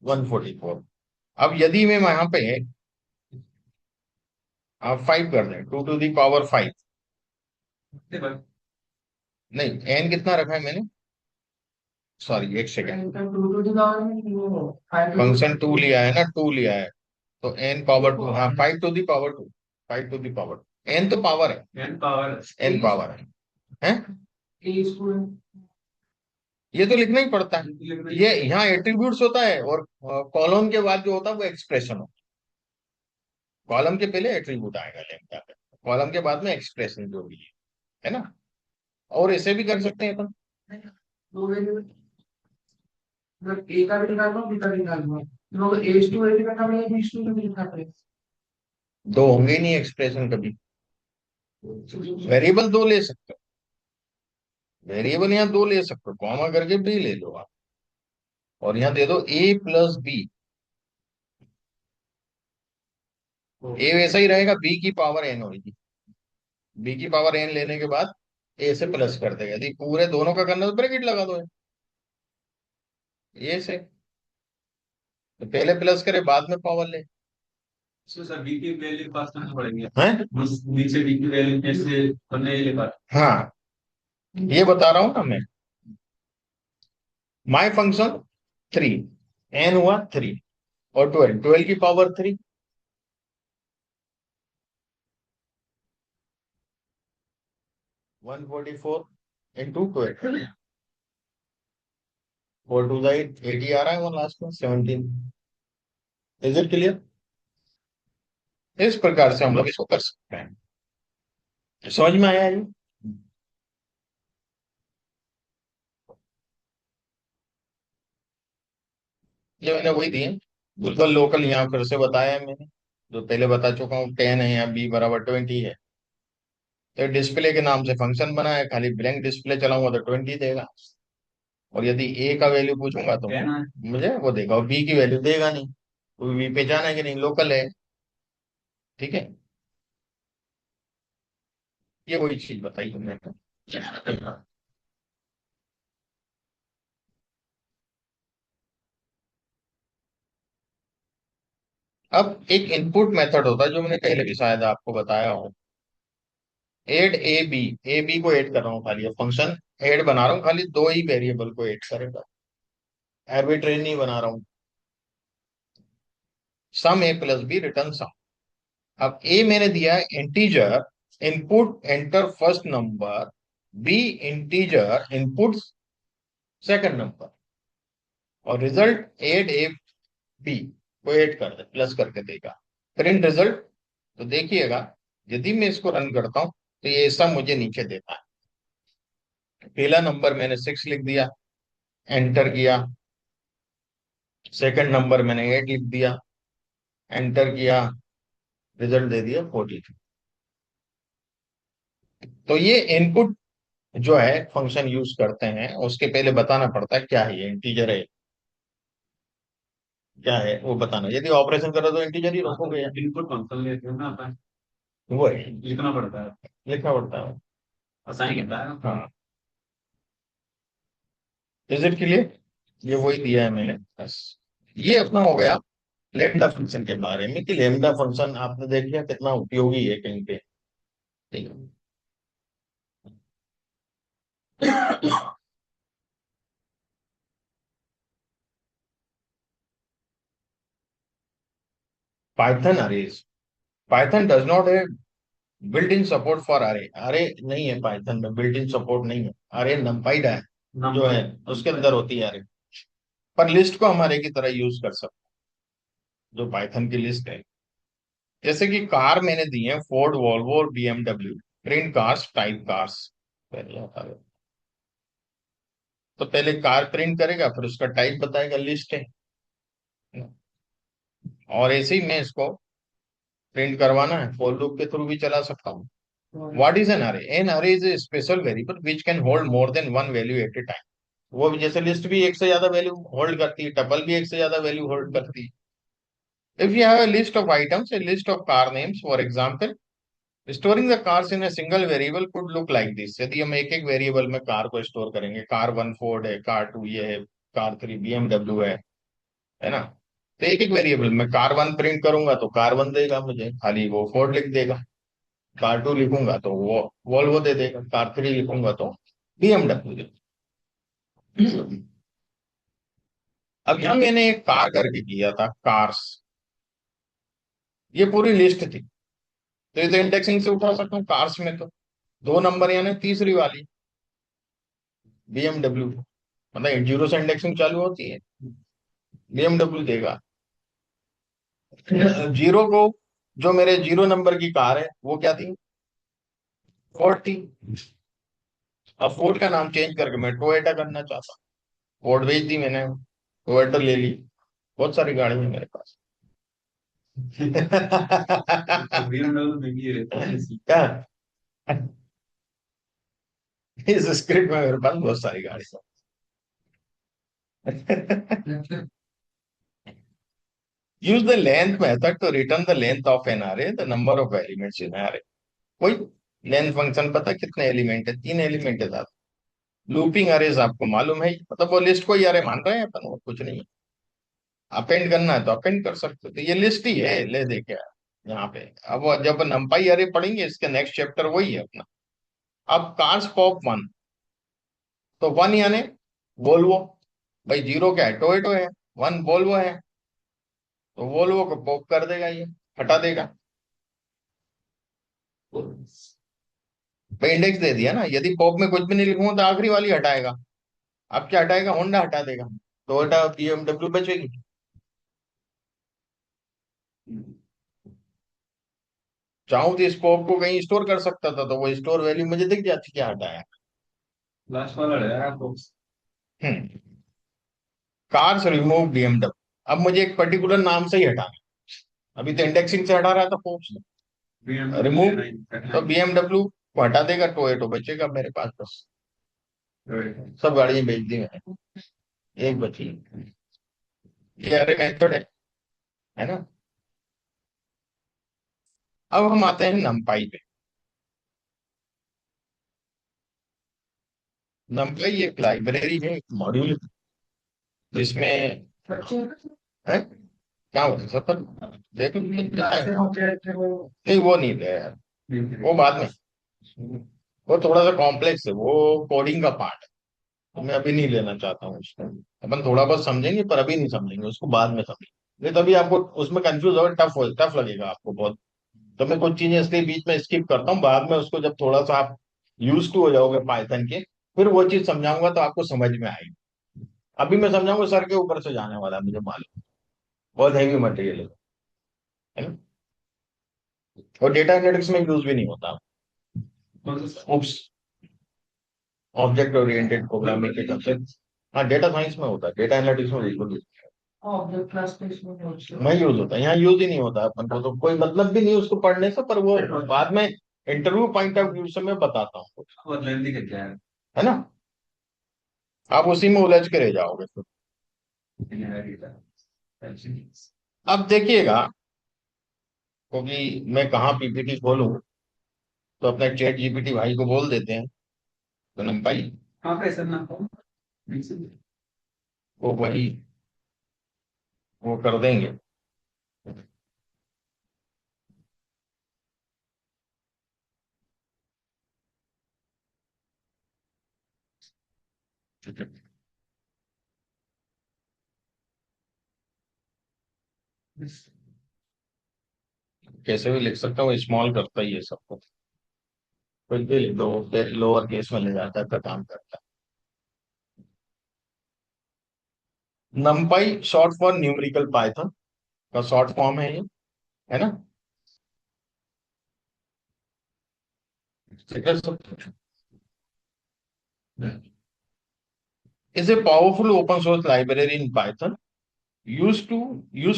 144। अब यदि मैं वहां पे आप 5 कर दें, 2 to the power 5, नहीं एन कितना रखा है मैंने, सॉरी एक सेकेंड, फंक्शन 2 लिया है ना, 2 लिया है, तो n पावर 2, हाँ 5 to the power 2, 5 to the power, n तो पावर है, एन पावर n पावर है? ये तो लिखना ही पड़ता है, ये यहाँ एट्रीब्यूट्स होता है, और कॉलम के बाद जो होता है वो एक्सप्रेशन होता है। कॉलम के पहले एट्रीब्यूट आएगा लेफ्ट पे, कॉलम के बाद में एक्सप्रेशन जो भी है ना। और ऐसे भी कर सकते हैं अपन, ए का भी निकालना बी का भी निकालना, तो एच टू ए भी रखा पड़ेगा, बी टू भी लिखना पड़ेगा। दो होंगे ही नहीं एक्सप्रेशन कभी। वेरिएबल दो ले सकते हो, वेरिएबल यहाँ दो ले सकते हो, कॉमा करके बी ले लो आप, और यहाँ दे दो a+b। ए वैसा ही रहेगा, बी की पावर n होगी, बी की पावर n लेने के बाद ए से प्लस कर देगा। यदि पूरे दोनों का करना तो ब्रैकेट लगा दो ए से, तो पहले प्लस करे बाद में पावर ले। सर बी की वैल्यू पास करना पड़ेंगे, हैं? नीचे बी की वैल्यू कैसे बनने ये लिखा। हाँ ये बता रहा हूं ना मैं। माई फंक्शन 3, n हुआ 3 और 12, 12 की पावर 3, 144 इंटू 12, 4 to the 8 80 आ रहा है, वो लास्ट में 17। Is it clear? इस प्रकार से हम लोग इसको कर सकते हैं। समझ में आया ये? ये मैंने वही दिए बिल्कुल लोकल, यहाँ फिर से बताया है मैंने, जो पहले बता चुका हूँ। 10 है, यहाँ b = 20 है, तो डिस्प्ले के नाम से फंक्शन बना है, खाली ब्लैंक डिस्प्ले चलाऊंगा तो 20 देगा, और यदि ए का वैल्यू पूछूंगा तो मुझे वो देगा, और बी की वैल्यू देगा नहीं, तो बी पे जाना है कि नहीं, लोकल है। ठीक है, ये वही चीज बताई तुमने। अब एक इनपुट मेथड होता है जो मैंने पहले भी शायद आपको बताया हो, एड ए बी को ऐड कर रहा हूँ, खाली फंक्शन ऐड बना रहा हूँ, खाली दो ही वेरिएबल को ऐड करेगा, आर्बिट्रेरी नहीं बना रहा हूँ। Sum a+b return sum. अब ए मैंने दिया है integer, input enter first number, B integer input second number, और रिजल्ट एड ए बी को ऐड कर दे, प्लस करके देगा, प्रिंट रिजल्ट। तो देखिएगा यदि मैं इसको रन करता हूं तो ये ऐसा मुझे नीचे देता है। पहला नंबर मैंने 6 लिख दिया, एंटर किया। सेकंड नंबर मैंने 8 लिख दिया, एंटर किया, रिजल्ट दे दिया 43। तो ये इनपुट जो है फंक्शन यूज करते हैं, उसके पहले बताना पड़ता है क्या है, ये इंटीजर है क्या है वो बताना। यदि ऑपरेशन करो तो इंटीजर ही रखोगे यार, इनपुट फंक्शन लेते हैं ना अपन, वो है, लिखना पड़ता है, लिखना पड़ता है। असाइन करता है। हाँ, इज इट क्लियर? ये वही दिया है मैंने बस। ये अपना हो गया लेमडा फंक्शन के बारे में, कि लेमडा फंक्शन आपने देख लिया कितना उपयोगी है कहीं पे। ठीक है, Python arrays, Python does not है बिल्ट इन सपोर्ट फॉर अरे, अरे नहीं है पाइथन में, बिल्ट इन सपोर्ट नहीं है। अरे नंपाइड है जो है उसके अंदर होती है अरे, पर लिस्ट को हम अरे की तरह यूज कर सकते हैं, जो पाइथन की लिस्ट है। जैसे कि कार मैंने दी है, फोर्ड, वॉल्वो और BMW, print cars, type cars. पहले होता है, तो पहले कार प्रिंट करेगा, फिर उसका टाइप बताएगा, लिस्ट है। और ऐसे ही मैं इसको प्रिंट करवाना है, फॉर लूप के थ्रू भी चला सकता हूँ। What is an array? An array is a special variable which can hold more than one value at a time. वो भी जैसे लिस्ट भी एक से ज्यादा वैल्यू होल्ड करती है, टपल भी एक से ज्यादा वैल्यू होल्ड करती है। If you have a list of items, a list of car names, for example, storing the cars in a single variable could look like this। यदि हम एक एक वेरिएबल में कार को स्टोर करेंगे, कार वन फोर्ड है, कार टू ये है, कार थ्री बीएमडब्ल्यू है ना? तो एक एक वेरिएबल में कार वन प्रिंट करूंगा तो कार वन देगा मुझे, खाली वो फोर्ड लिख देगा। कार टू लिखूंगा तो वो वॉल्वो दे देगा, कार थ्री लिखूंगा तो बीएमडब्ल्यू देगा। अब यहाँ मैंने एक कार करके किया था, कार्स, ये पूरी लिस्ट थी, तो ये तो इंडेक्सिंग से उठा सकता हूँ कार्स में, तो दो नंबर यानी तीसरी वाली बीएमडब्ल्यू, मतलब जीरो से इंडेक्सिंग चालू होती है, बीएमडब्ल्यू देगा। जीरो को, जो मेरे जीरो नंबर की कार है वो क्या थी, फोर्ड थी। अब फोर्ड का नाम चेंज करके मैं टोयोटा करना चाहता हूँ, फोर्ड भेज दी मैंने, टोयोटा ले ली। बहुत सारी गाड़ी है मेरे पास। BMW में भी रहता है ऐसी। क्या इस स्क्रिप्ट में मेरे पास बहुत सारी गाड़ी है। Use the length method to return the length of an array, the number of elements in array। कोई लेंथ फंक्शन पता कितने एलिमेंट है, तीन एलिमेंट है साथ। लूपिंग अरेज आपको मालूम है, मतलब वो लिस्ट को ही अरे मान रहे हैं अपन, और कुछ नहीं। अपेंड करना है तो अपेंड कर सकते हो, तो ये लिस्ट ही है, ले देखे यहाँ पे। अब वो जब नंपाई अरे पढ़ेंगे, इसके नेक्स्ट चैप्टर वही है अपना। अब कार्स पॉप वन, तो वन यानी वोल्वो, भाई जीरो क्या है, टोयोटो है, वन वोल्वो है, तो वोल्वो को पॉप कर देगा, ये हटा देगा, भाई इंडेक्स दे दिया ना। यदि पॉप में कुछ भी नहीं लिखूंगा तो आखिरी वाली हटाएगा। अब क्या हटाएगा, होंडा हटा देगा, टोयोटा बीएमडब्ल्यू बचेगी। चाहूं तो इस पॉप को कहीं स्टोर कर सकता था, तो वो स्टोर वैल्यू मुझे दिख जाती, क्या हटाया। लास्ट वाला है आपको। हम्म कार्स रिमूव बीएमडब्ल्यू, अब मुझे एक पर्टिकुलर नाम से ही हटाना, अभी तो इंडेक्सिंग से हटा रहा था पॉप से, BMW रिमूव, लेना तो बीएमडब्ल्यू को हटा देगा, टोयोटो बचेगा मेरे पास बस। है। सब गाड़ियां बेच दी मैंने, एक बची, ये अरे मेथड है ना। अब हम आते हैं नंपाई पे। नंपाई एक लाइब्रेरी है, एक मॉड्यूल, जिसमें है क्या होता है सफर, देखो नहीं वो नहीं है यार, वो बाद में, वो थोड़ा सा कॉम्प्लेक्स है, वो कोडिंग का पार्ट है, तो मैं अभी नहीं लेना चाहता हूँ उसको। अपन थोड़ा बहुत समझेंगे पर अभी नहीं समझेंगे उसको, बाद में समझेंगे, नहीं तभी आपको उसमें कंफ्यूज होगा, टफ लगेगा आपको बहुत। तो मैं कुछ चीजें इसलिए बीच में स्किप करता हूँ, बाद में उसको जब थोड़ा सा आप यूज टू हो जाओगे पाइथन के, फिर वो चीज समझाऊंगा तो आपको समझ में आएगी। अभी मैं समझाऊंगा सर के ऊपर से जाने वाला है, मुझे मालूम, बहुत हैवी मटेरियल है ना। और डेटा एनालिटिक्स में यूज भी नहीं होता। उप्स, ऑब्जेक्ट ओरिएंटेड प्रोग्रामिंग के कंसेप्ट, हाँ डेटा साइंस में होता है, डेटा एनालिटिक्स में बिल्कुल ऑब्जेक्ट क्लास पे इसमें पहुंच नहीं यूज होता, यहाँ यूज ही नहीं होता अपन को, तो कोई मतलब भी नहीं उसको पढ़ने से, पर वो बाद में इंटरव्यू पॉइंट ऑफ व्यू से मैं बताता हूँ, बहुत लेंथी करके है। है ना। आप उसी में उलझ के रह जाओगे फिर। अब देखिएगा, क्योंकि मैं कहाँ पीपीटी खोलूं, तो अपने चैट जीपीटी भाई को बोल देते हैं, तो नंपाई हाँ कैसे ना हो। वो वही वो कर देंगे। कैसे भी लिख सकता हूँ, स्मॉल करता ही है सबको, कुछ भी लिख दो, लोअर केस में ले जाता है तो काम करता है। नंपाई शॉर्ट फॉर न्यूमेरिकल पाइथन का शॉर्ट फॉर्म है ये, है ना। ठीक है सब। is a powerful open source library in Python used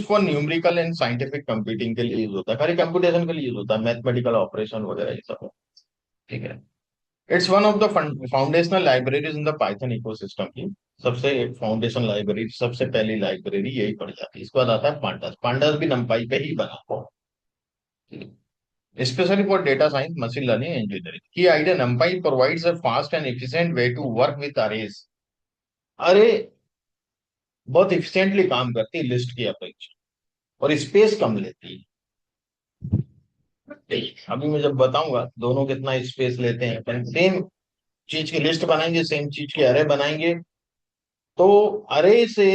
for numerical and scientific computing के लिए यूज होता है, खाली कंप्यूटेशन के लिए यूज होता है, मैथमेटिकल ऑपरेशन वगैरह ये सब। ठीक है। It's one of the foundational libraries in the Python ecosystem की सबसे एक फाउंडेशन लाइब्रेरी, सबसे पहली लाइब्रेरी यही पड़ जाती है। इसके बाद आता है पांडास। पांडास भी नंपाई पे ही बना हुआ, especially for data science, machine learning, and engineering. Key idea: NumPy provides a fast and efficient way to work with arrays. अरे बहुत इफिशिएंटली काम करती है लिस्ट की अपेक्षा, और स्पेस कम लेती है। अभी मैं जब बताऊंगा दोनों कितना स्पेस लेते हैं, अपन सेम चीज की लिस्ट बनाएंगे, सेम चीज के अरे बनाएंगे, तो अरे से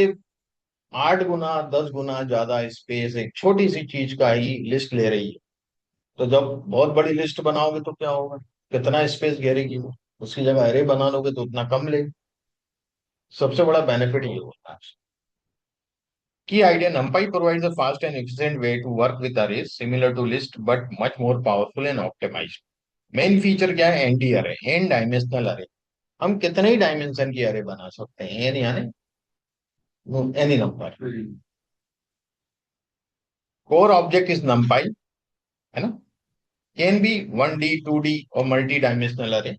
8 गुना 10 गुना ज्यादा स्पेस एक छोटी सी चीज का ही लिस्ट ले रही है। तो जब बहुत बड़ी लिस्ट बनाओगे तो क्या होगा, कितना स्पेस घेरेगी वो, उसकी जगह अरे बना लोगे तो उतना कम लेगी। सबसे बड़ा बेनिफिट ये होता है। की idea: NumPy provides a fast and efficient way to work with arrays similar to list but much more powerful and optimized. Main feature क्या है? एनडी अरे, एन डायमेंशनल अरे। हम कितने ही डायमेंशन की अरे बना सकते हैं, एन यानी any number. Core object is NumPy, है ना। कैन बी 1D 2D और मल्टी डायमेंशनल अरे,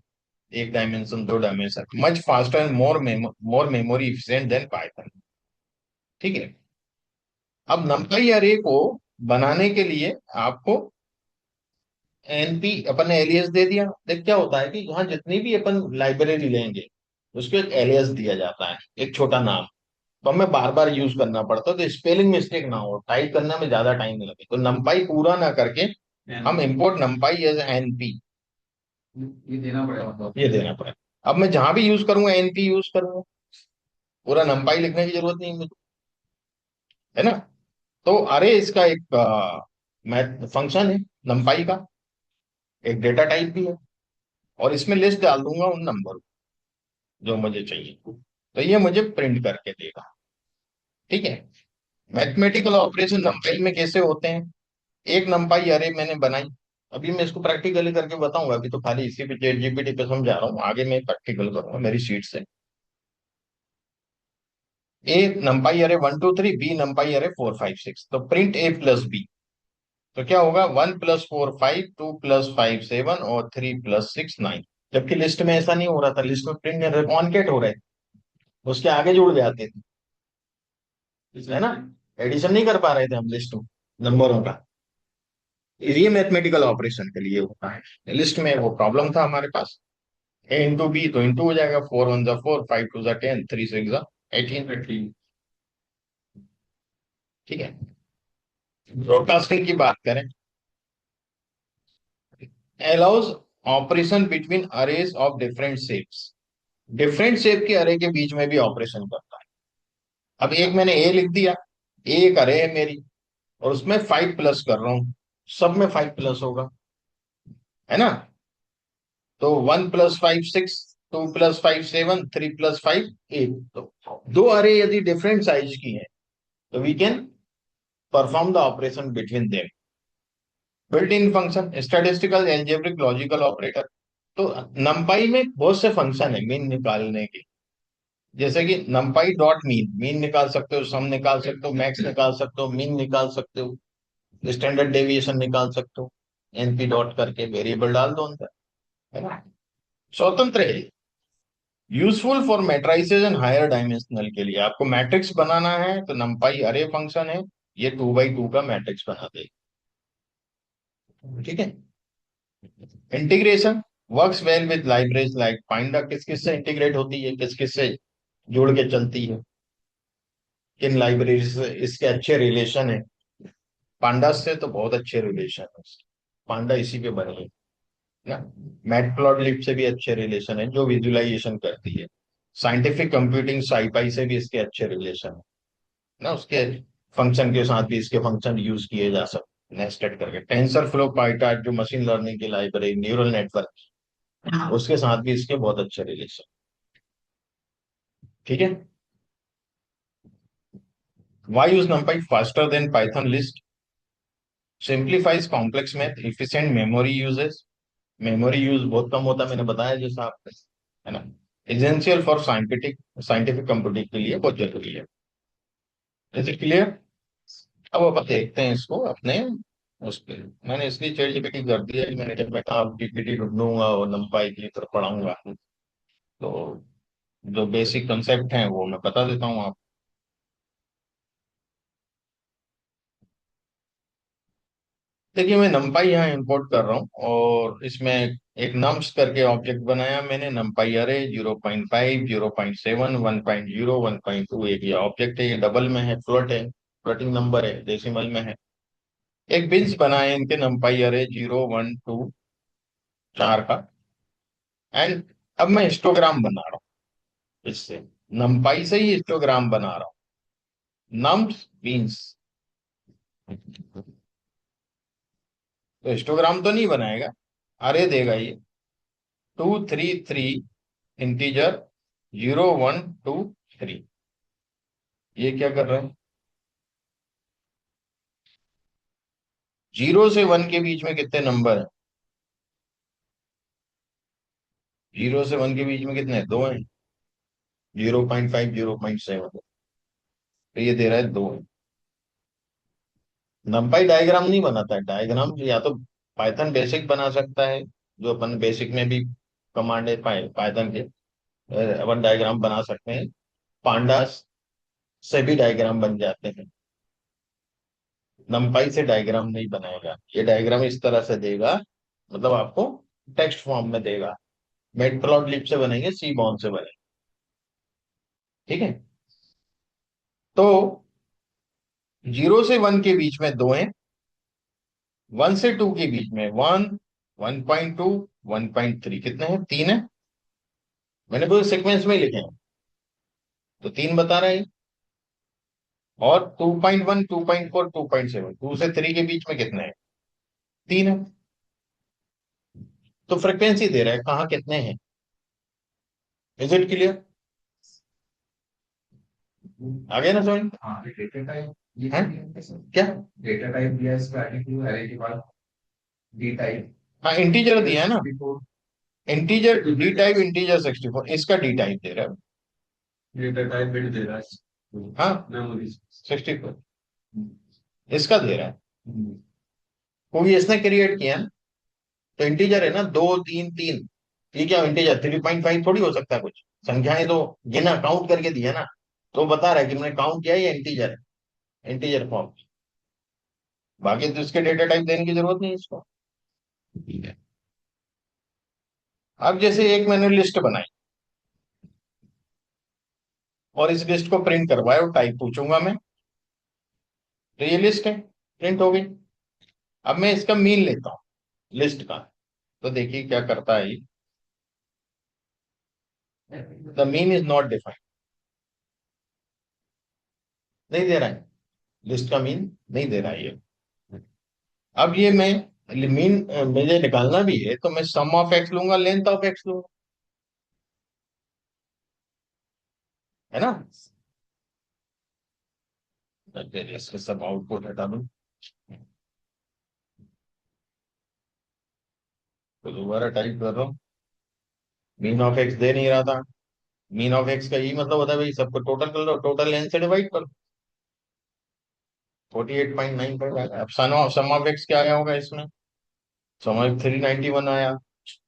एक डायमेंशन दो dimension, much faster and more memory efficient than Python. ठीक है। अब NumPy अरे को बनाने के लिए आपको एनपी अपन ने एलियस दे दिया। देख क्या होता है कि यहाँ जितनी भी अपन लाइब्रेरी लेंगे उसको एक एलियस दिया जाता है, एक छोटा नाम, तो हमें बार बार यूज करना पड़ता है, तो स्पेलिंग मिस्टेक ना हो, टाइप करने में ज्यादा टाइम नहीं लगे। तो नंपाई पूरा ना करके हम इंपोर्ट नंपाई एज एनपी, ये देना पड़ेगा मतलब। ये देना पड़ेगा। अब मैं जहां भी यूज करूंगा एनपी यूज करूंगा, पूरा नंपाई लिखने की जरूरत नहीं मुझे, है ना। तो अरे इसका एक मैथ फंक्शन है नंपाई का, एक डेटा टाइप भी है, और इसमें लिस्ट डाल दूंगा उन नंबर जो मुझे चाहिए, तो ये मुझे प्रिंट करके देगा। ठीक है। मैथमेटिकल ऑपरेशन नंपाई में कैसे होते हैं? एक नंपाई अरे मैंने बनाई, अभी मैं इसको प्रैक्टिकली करके बताऊंगा, अभी तो खाली इसी पे चैट जीपीटी पे समझा रहा हूँ, आगे मैं प्रैक्टिकल करूंगा मेरी शीट से। ए नंपाई अरे 1 2 3, बी नंपाई अरे 4 5 6, तो प्रिंट ए प्लस बी। तो क्या होगा? 1 + 4 5, 2 + 5 7 और 3 + 6 9। जबकि लिस्ट में ऐसा नहीं हो रहा था, लिस्ट में प्रिंट कॉन्केट हो रहे थे, उसके आगे जुड़ जाते थे, है ना। एडिशन नहीं कर पा रहे थे हम लिस्ट में नंबरों का। ये मैथमेटिकल ऑपरेशन के लिए होता है। लिस्ट में वो प्रॉब्लम था हमारे पास, ए इंटू बी तो इंटू हो जाएगा, 4 1 4, 5 2 10, 3 6 18। ठीक है। ब्रॉडकास्टिंग की बात करें, allows operation between arrays of different shapes. Different shape के अरे के बीच में भी ऑपरेशन करता है। अब एक मैंने ए लिख दिया, ए एक अरे है मेरी, और उसमें 5 प्लस कर रहा हूं, सब में 5 प्लस होगा, है ना। तो 1 + 5 6, 2 + 5 7, 3 + 5 8। तो दो अरे यदि डिफरेंट साइज की है तो we can perform the operation between them. Built in function, statistical, algebraic, logical operator. तो नंपाई में बहुत से फंक्शन है मीन निकालने के, जैसे कि नंपाई डॉट मीन, मीन निकाल सकते हो, सम निकाल सकते हो, मैक्स निकाल सकते हो, मीन निकाल सकते हो, स्टैंडर्ड डेविएशन निकाल सकते हो, एनपी डॉट करके वेरिएबल डाल दो अंदर, है ना। स्वतंत्र है, useful for matrices and higher dimensional. के लिए आपको मैट्रिक्स बनाना है तो नंपाई अरे फंक्शन है, ये 2 × 2 का मैट्रिक्स बना देगा। ठीक है। Integration works well with libraries like pandas. किस किस से इंटीग्रेट होती है, किस किस से जुड़ के चलती है, किन लाइब्रेरी से इसके अच्छे रिलेशन है। पांडास से तो बहुत अच्छे रिलेशन है, पांडा इसी पे बनी है ना। मैटप्लॉटलिब से भी अच्छे रिलेशन है जो विजुअलाइजेशन करती है। साइंटिफिक कंप्यूटिंग साइपाई से भी इसके अच्छे रिलेशन है ना, उसके फंक्शन के साथ भी इसके फंक्शन यूज किए जा सकते नेस्टेड करके। टेंसर फ्लो पाइटार्ट जो मशीन लर्निंग की लाइब्रेरी, न्यूरल नेटवर्क, उसके साथ भी इसके बहुत अच्छे रिलेशन। ठीक है। Why use NumPy faster than Python list? Simplifies complex math, efficient memory uses, memory use बहुत कम होता है, मैंने बताया जैसा आपको, है ना। एसेंशियल फॉर साइंटिफिक कंप्यूटिंग के लिए बहुत जरूरी है। Is it clear? अब अपन देखते हैं इसको अपने उस पे मैंने इसलिए चैट जीपीटी कर दिया कि मैंने जब मैं कहा पीपीटी ढूंढूंगा और numpy की तरफ पढ़ाऊंगा, तो जो बेसिक कंसेप्ट हैं वो मैं बता देता हूँ आप। देखिए मैं numpy यहाँ इंपोर्ट कर रहा हूँ और इसमें एक नम्स करके ऑब्जेक्ट बनाया मैंने, numpy अरे 0.5 0.7 1.0 1.2, एक ये ऑब्जेक्ट है, ये डबल में है, फ्लोट है, फ्लोटिंग नंबर है, डेसिमल में है। एक बिन्स बनाए इनके numpy अरे 0 1 2 4 का। एंड अब मैं हिस्टोग्राम बना रहा हूँ इससे, numpy से ही हिस्टोग्राम बना रहा हूँ, नम्स बिन्स। तो हिस्टोग्राम तो नहीं बनाएगा, अरे देगा ये 2 3 3 इंटीजर 0 1 2 3। ये क्या कर रहा है, 0 से 1 के बीच में कितने नंबर है, 0 से 1 के बीच में कितने हैं, 2 हैं, 0.5 0.7, तो ये दे रहा है 2। नंपाई डायग्राम नहीं बनाता है, डायग्राम या तो पाइथन बेसिक बना सकता है, जो अपन बेसिक में भी कमांड है पाइथन के, अपन डायग्राम बना सकते हैं। पांडास से भी डायग्राम बन जाते हैं, नंपाई से डायग्राम नहीं बनाएगा। ये डायग्राम इस तरह से देगा, मतलब आपको टेक्स्ट फॉर्म में देगा। मैटप्लॉटलिब से बनेंगे, सीबॉर्न से बनेंगे, ठीक है। तो 0 से 1 के बीच में 2 हैं, 1 से 2 के बीच में 1 1.2 1.3, कितने हैं, 3 है। मैंने पूरे सीक्वेंस में ही लिखे हैं, तो 3 बता रहे हैं। और 2.1 2.4 2.7, 2 से 3 के बीच में कितने हैं, 3 है। तो फ्रिक्वेंसी दे रहा है कहाँ कितने हैं। इज इट क्लियर, आ गया ना समझ। हाँ डेटा टाइप ये हैं? क्या, डेटा टाइप दिया है स्टार्टिंग टू एरे के बाद डी टाइप हाँ इंटीजर दिया है ना, 64 इंटीजर डी टाइप इंटीजर 64, इसका डी टाइप दे रहा है। डेटा टाइप बिट दे रहा है हाँ मेमोरी। 64 इसका दे रहा है, क्योंकि इसने क्रिएट किया है ना। तो इंटीजर है ना, 2 3 3, ये क्या इंटीजर 3.5 थोड़ी हो सकता है, कुछ संख्याएं तो गिना काउंट करके दिया ना, तो बता रहा है कि मैंने काउंट किया, ये इंटीजर है, इंटीजर फॉर्म। बाकी तो इसके डेटा टाइप देने की जरूरत नहीं है इसको, ठीक है। अब जैसे एक मैंने लिस्ट बनाई और इस लिस्ट को प्रिंट करवाया और टाइप पूछूंगा मैं, तो ये लिस्ट है, प्रिंट हो गई। अब मैं इसका मीन लेता हूं लिस्ट का, तो देखिए क्या करता है, the mean is not defined, नहीं दे रहा है, लिस्ट का मीन नहीं दे रहा है ये। अब ये मैं मीन मुझे निकालना भी है, तो मैं सम ऑफ एक्स लूंगा, लेंथ ऑफ एक्स लूंगा, है ना। चलिए इसके सब आउटपुट हटा दूं, तो दोबारा टाइप कर रहा हूँ, मीन ऑफ एक्स दे नहीं रहा था। मीन ऑफ एक्स का यही मतलब होता है भाई, सबको टोटल कर लो, टोटल लेंथ से डिवाइड कर लो, 48.95 आया। अब सम ऑफ एक्स क्या आया होगा इसमें, सम ऑफ 391 आया,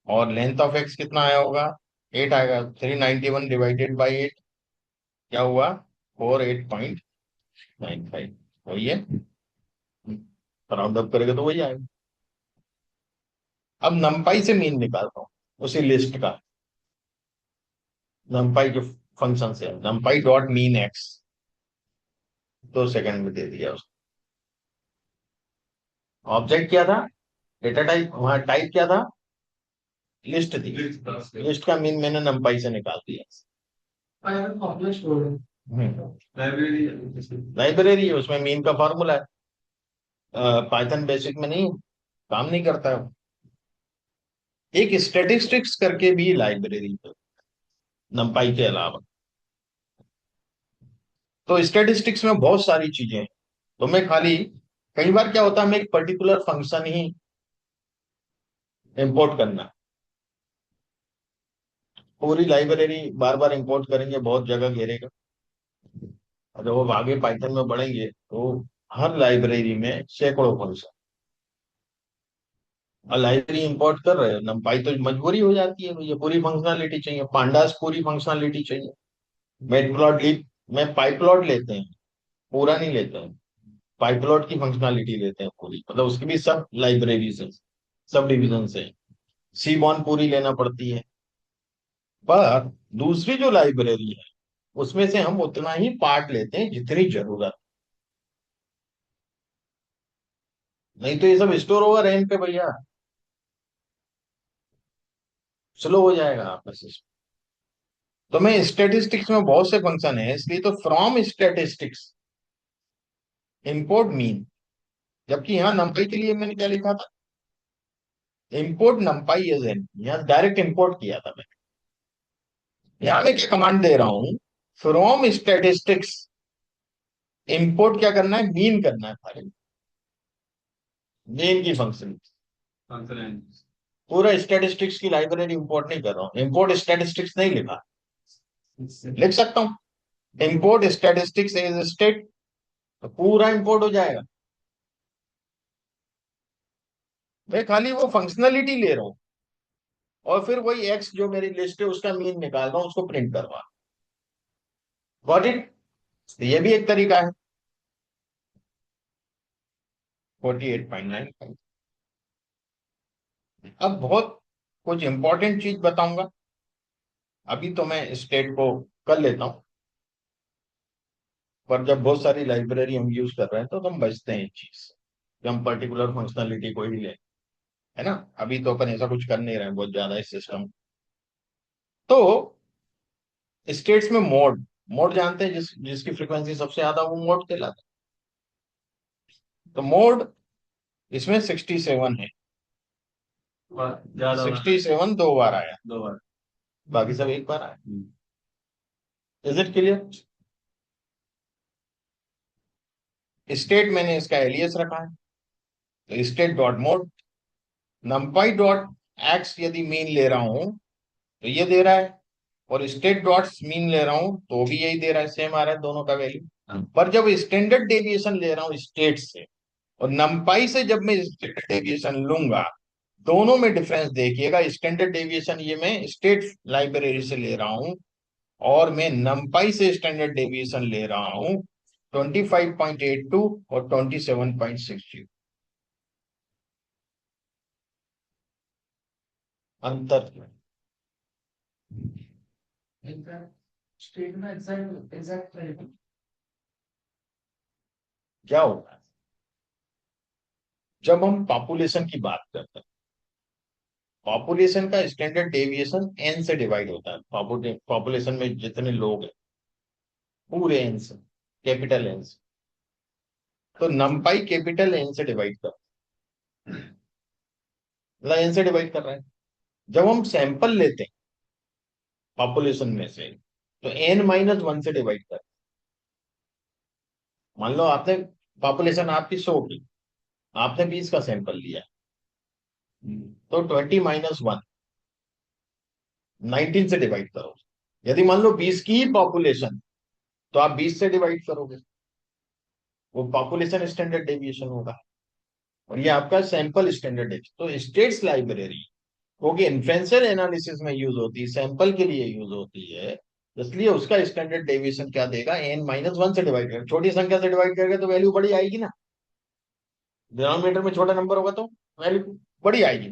और लेंथ ऑफ एक्स कितना आया होगा, 8 आएगा। 391 डिवाइडेड बाई 8 क्या हुआ, 48.95, वही है, राउंड अप करेगा तो वही आएगा। अब नंपाई से मीन निकालता हूँ उसी लिस्ट का, नंपाई जो फंक्शन से, नंपाई डॉट मीन एक्स, 2 सेकंड में दे दिया उसको। ऑब्जेक्ट क्या था, डेटा टाइप, वहां टाइप क्या था, लिस्ट थी, लिस्ट का मीन मैंने नंपाई से निकाल दिया। अगर पब्लिश हो लाइब्रेरी लाइब्रेरी है, उसमें मीन का फॉर्मूला है, पाइथन बेसिक में नहीं काम नहीं करता है। एक स्टेटिस्टिक्स करके भी लाइब्रेरी है नंपाई के अलावा। तो स्टेटिस्टिक्स में बहुत सारी चीजें हैं, तो मैं खाली, कई बार क्या होता है, हमें एक पर्टिकुलर फंक्शन ही इंपोर्ट करना, पूरी लाइब्रेरी बार बार इंपोर्ट करेंगे, बहुत जगह घेरेगा। और जब वो आगे पाइथन में बढ़ेंगे तो हर लाइब्रेरी में सैकड़ों फंक्शन, और लाइब्रेरी इंपोर्ट कर रहे हो, नंपाई तो मजबूरी हो जाती है, मुझे पूरी फंक्शनलिटी चाहिए, पांडास पूरी फंक्शनलिटी चाहिए। मैटप्लॉटलिब में पाइपलॉट लेते हैं, पूरा नहीं लेते हैं, पाइपलॉट की फंक्शनलिटी लेते हैं पूरी, मतलब उसकी भी सब लाइब्रेरी से, सब डिविजन से सीबॉन पूरी लेना पड़ती है। पर दूसरी जो लाइब्रेरी है उसमें से हम उतना ही पार्ट लेते हैं जितनी जरूरत, नहीं तो ये सब स्टोर होगा रैम पे भैया, स्लो हो जाएगा आपका सिस्टम। तो मैं स्टेटिस्टिक्स में बहुत से फंक्शन है, इसलिए तो फ्रॉम स्टेटिस्टिक्स इंपोर्ट मीन, जबकि यहाँ नंपाई के लिए मैंने क्या लिखा था, इंपोर्ट नंपाई एज एन, यहाँ डायरेक्ट इंपोर्ट किया था मैं। यहाँ मैं क्या कमांड दे रहा हूं, फ्रॉम स्टेटिस्टिक्स इंपोर्ट क्या करना है, मीन करना है खाली, मीन की फंक्शन। फंक्शन पूरा स्टैटिस्टिक्स की लाइब्रेरी इंपोर्ट नहीं कर रहा हूँ, इंपोर्ट स्टैटिस्टिक्स नहीं लिखा, लिख सकता हूँ इंपोर्ट स्टैटिस्टिक्स एज स्टेट, तो पूरा इंपोर्ट हो जाएगा। मैं खाली वो फंक्शनलिटी ले रहा हूँ और फिर वही एक्स जो मेरी लिस्ट है उसका मीन निकाल रहा हूँ, उसको प्रिंट करवा, गॉट इट। ये भी एक तरीका है। 48.95। अब बहुत कुछ इंपॉर्टेंट चीज बताऊंगा, अभी तो मैं स्टेट को कर लेता हूं, पर जब बहुत सारी लाइब्रेरी हम यूज कर रहे हैं तो हम बचते हैं इस चीज से कि हम पर्टिकुलर फंक्शनलिटी को ही ले, है ना। अभी तो अपन ऐसा कुछ कर नहीं रहे हैं बहुत ज्यादा इस सिस्टम। तो स्टेट्स में मोड, मोड जानते हैं, जिसकी फ्रीक्वेंसी सबसे ज्यादा वो मोड कहलाता है। तो मोड इसमें 67 है, ज्यादा 67 दो बार आया, 2 बार। बाकी सब एक बार आया। Is it clear. स्टेट मैंने इसका एलियस रखा है, तो state dot mode नंपाई dot x यदि मीन ले रहा हूं तो ये दे रहा है, और स्टेट डॉट्स मीन ले रहा हूं तो भी यही दे रहा है, सेम आ रहा है दोनों का वैल्यू। पर जब स्टैंडर्ड डेविएशन ले रहा हूं स्टेट से और नंपाई से जब मैं स्टैंडर्ड डेविएशन लूंगा, दोनों में डिफरेंस देखिएगा। स्टैंडर्ड डेविएशन ये मैं स्टेट लाइब्रेरी से ले रहा हूं और मैं नंपाई से स्टैंडर्ड डेविएशन ले रहा हूं 25.82 और 27.60, अंतर एग्जैक्ट स्टेट में एग्जैक्ट एग्जैक्ट रहेगा। क्या होता है जब हम पॉपुलेशन की बात करते हैं, पॉपुलेशन का स्टैंडर्ड डेविएशन एन से डिवाइड होता है, पॉपुलेशन में जितने लोग हैं पूरे एन से, कैपिटल एन से, तो नंपाई कैपिटल एन से डिवाइड कर, मतलब एन से डिवाइड कर रहा है। जब हम सैंपल लेते हैं पॉपुलेशन में से तो n-1 से डिवाइड कर, मान लो आपने पॉपुलेशन आपकी 100 की, आपने 20 का सैंपल लिया, तो 20-1 19 से डिवाइड करो। यदि मान लो 20 की ही पॉपुलेशन, तो आप 20 से डिवाइड करोगे, वो पॉपुलेशन स्टैंडर्ड डेविएशन होगा, और ये आपका सैंपल स्टैंडर्ड डेविएशन। तो स्टेट्स लाइब्रेरी क्योंकि इन्फ्लुएंशियल एनालिसिस में यूज होती है, सैंपल के लिए यूज होती है, इसलिए उसका स्टैंडर्ड डेविएशन क्या देगा, n-1 से डिवाइड करेगा, छोटी संख्या से डिवाइड करेगा तो वैल्यू बड़ी आएगी ना, डिनोमिनेटर में छोटा नंबर होगा तो वैल्यू बड़ी आएगी।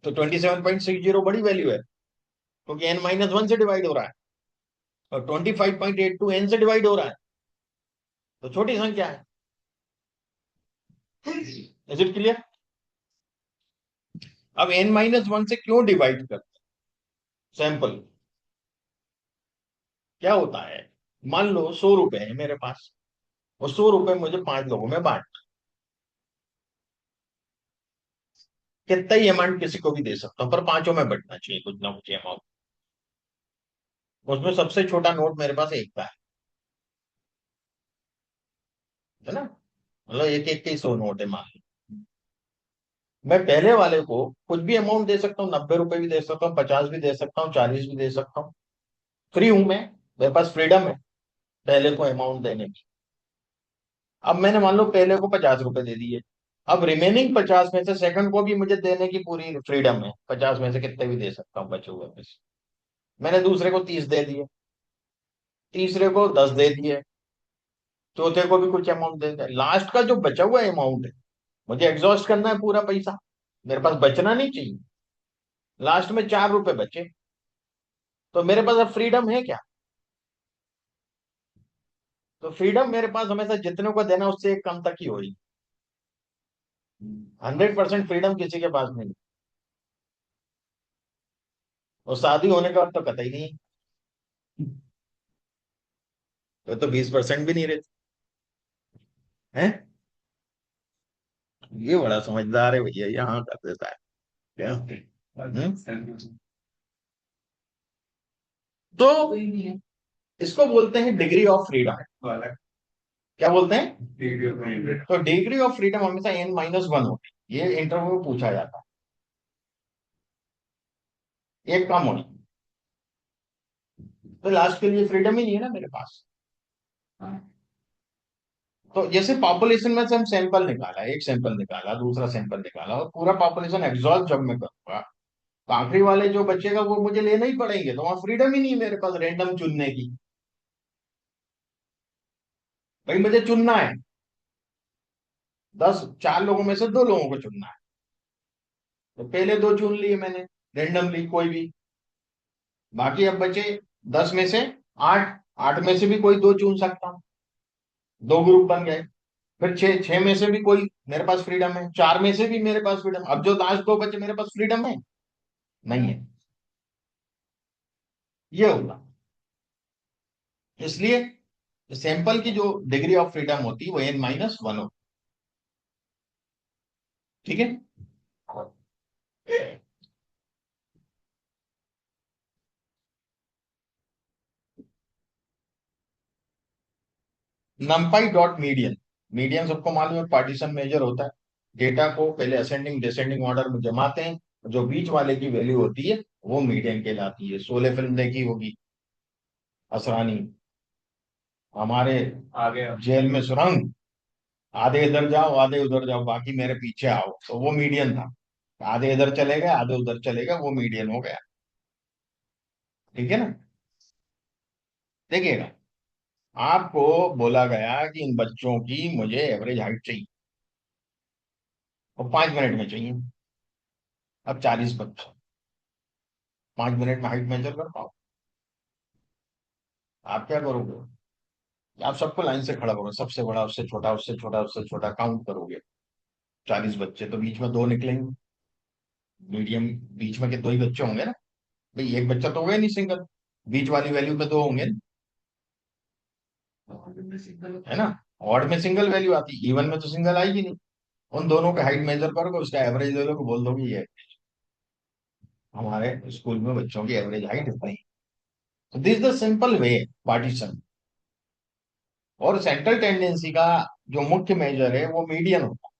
तो 27.60 बड़ी वैल्यू है क्योंकि n-1 से डिवाइड हो रहा है, और 25.82 n से डिवाइड हो रहा है, तो छोटी संख्या है। Is it clear. अब n-1 से क्यों डिवाइड करते सैंपल, क्या होता है, मान लो 100 रुपए है मेरे पास और 100 रुपए मुझे 5 लोगों में बांट, कितना ही अमाउंट किसी को भी दे सकता हूं, पर पांचों में बंटना चाहिए कुछ ना कुछ अमाउंट। उसमें सबसे छोटा नोट मेरे पास एक का है ना, मतलब एक एक के 100 नोट है मान लो। मैं पहले वाले को कुछ भी अमाउंट दे सकता हूँ, 90 रुपए भी दे सकता हूँ, 50 भी दे सकता हूँ, 40 भी दे सकता हूँ, फ्री हूं मैं, मेरे पास फ्रीडम है पहले को अमाउंट देने की। अब मैंने मान लो पहले को 50 रुपए दे दिए, अब रिमेनिंग 50 में से सेकंड को भी मुझे देने की पूरी फ्रीडम है, 50 में से कितने भी दे सकता हूँ बचे हुए में से। मैंने दूसरे को 30 दे दिए, तीसरे को 10 दे दिए, चौथे को भी कुछ अमाउंट दे दिया। लास्ट का जो बचा हुआ अमाउंट है मुझे एग्जॉस्ट करना है पूरा पैसा, मेरे पास बचना नहीं चाहिए। लास्ट में 4 रुपए बचे, तो मेरे पास अब फ्रीडम है क्या? तो फ्रीडम मेरे पास हमेशा जितने को देना उससे एक कम तक ही होगी। 100% फ्रीडम किसी के पास नहीं। और शादी होने के बाद तो कतई नहीं, तो 20% भी नहीं रहती है। ये बड़ा समझदार है भैया, यहाँ कर देता है क्या? तो कोई नहीं है। इसको बोलते हैं डिग्री ऑफ फ्रीडम। क्या बोलते हैं? तो डिग्री ऑफ फ्रीडम हमेशा n-1 होती है, ये इंटरव्यू में पूछा जाता है, एक कम होनी। तो लास्ट के लिए फ्रीडम ही नहीं है ना मेरे पास। तो जैसे पॉपुलेशन में से हम सैंपल निकाला, एक सैंपल निकाला, दूसरा सैंपल निकाला, और पूरा पॉपुलेशन एग्जॉस्ट जब मैं करूंगा तो आखिरी वाले जो बचेगा वो मुझे लेना ही पड़ेंगे, तो वहां फ्रीडम ही नहीं है मेरे पास रैंडम चुनने की। भाई मुझे चुनना है, 4 लोगों में से 2 लोगों को चुनना है, तो पहले 2 चुन लिए मैंने रेंडमली कोई भी, बाकी अब बचे 10 में से 8, 8 में से भी कोई 2 चुन सकता हूँ, 2 ग्रुप बन गए। फिर 6 में से भी कोई मेरे पास फ्रीडम है, 4 में से भी मेरे पास फ्रीडम। अब जो लास्ट 2 बचे मेरे पास फ्रीडम है नहीं है, ये होगा। इसलिए सैंपल की जो डिग्री ऑफ फ्रीडम होती है वो n-1 होती, ठीक है। नंपाई डॉट मीडियन, मीडियन सबको मालूम है पार्टीशन मेजर होता है। डेटा को पहले असेंडिंग डिसेंडिंग ऑर्डर में जमाते हैं, जो बीच वाले की वैल्यू होती है वो मीडियन कहलाती है। शोले फिल्म देखी होगी, असरानी, हमारे आगे जेल में सुरंग, आधे इधर जाओ आधे उधर जाओ बाकी मेरे पीछे आओ, तो वो मीडियन था। आधे इधर चले गए आधे उधर चले गए, वो मीडियन हो गया, ठीक है ना। देखिएगा, आपको बोला गया कि इन बच्चों की मुझे एवरेज हाइट चाहिए और 5 मिनट में चाहिए। अब 40 बच्चे, 5 मिनट में हाइट मेजर कर पाओ? आप क्या करोगे? आप सबको लाइन से खड़ा करोगे, सबसे बड़ा उससे छोटा उससे छोटा उससे छोटा काउंट करोगे। 40 बच्चे, तो बीच में 2 निकलेंगे, मीडियम बीच में के 2 ही बच्चे होंगे ना। भाई एक बच्चा तो होगा ही नहीं सिंगल, बीच वाली वैल्यू पे 2 होंगे ना, है ना। ऑड में सिंगल वैल्यू आती, इवन में तो सिंगल आएगी नहीं। उन दोनों का हाइट मेजर करोगे, उसका एवरेज ले लो, बोल दोगे ये हमारे स्कूल में बच्चों की एवरेज हाइट इतना ही। तो this the simple way partition. और सेंट्रल टेंडेंसी का जो मुख्य मेजर है वो मीडियन होता है,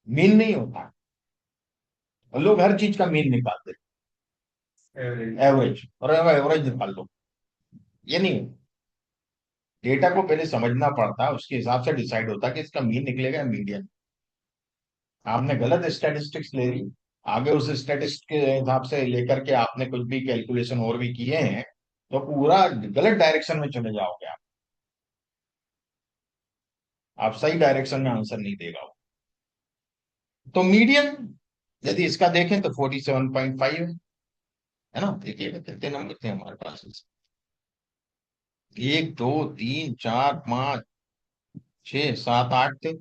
मीन नहीं होता। और लोग हर चीज का मीन निकालते एवरेज। हैं, एवरेज, और एवरेज निकाल लो, ये नहीं होता। डेटा को पहले समझना पड़ता है, उसके हिसाब से डिसाइड होता है कि इसका मीन निकलेगा मीडियन। आपने गलत स्टैटिस्टिक्स ले ली, आगे उस स्टैटिस्टिक्स के हिसाब से लेकर के आपने कुछ भी कैलकुलेशन और भी किए हैं, तो पूरा गलत डायरेक्शन में चले जाओगे आप सही डायरेक्शन में आंसर नहीं देगा वो। तो मीडियन यदि इसका देखें तो 47.5 है ना। देखिएगा कितने नंबर थे हमारे पास, 1 2 3 4 5 6 7 8 थे।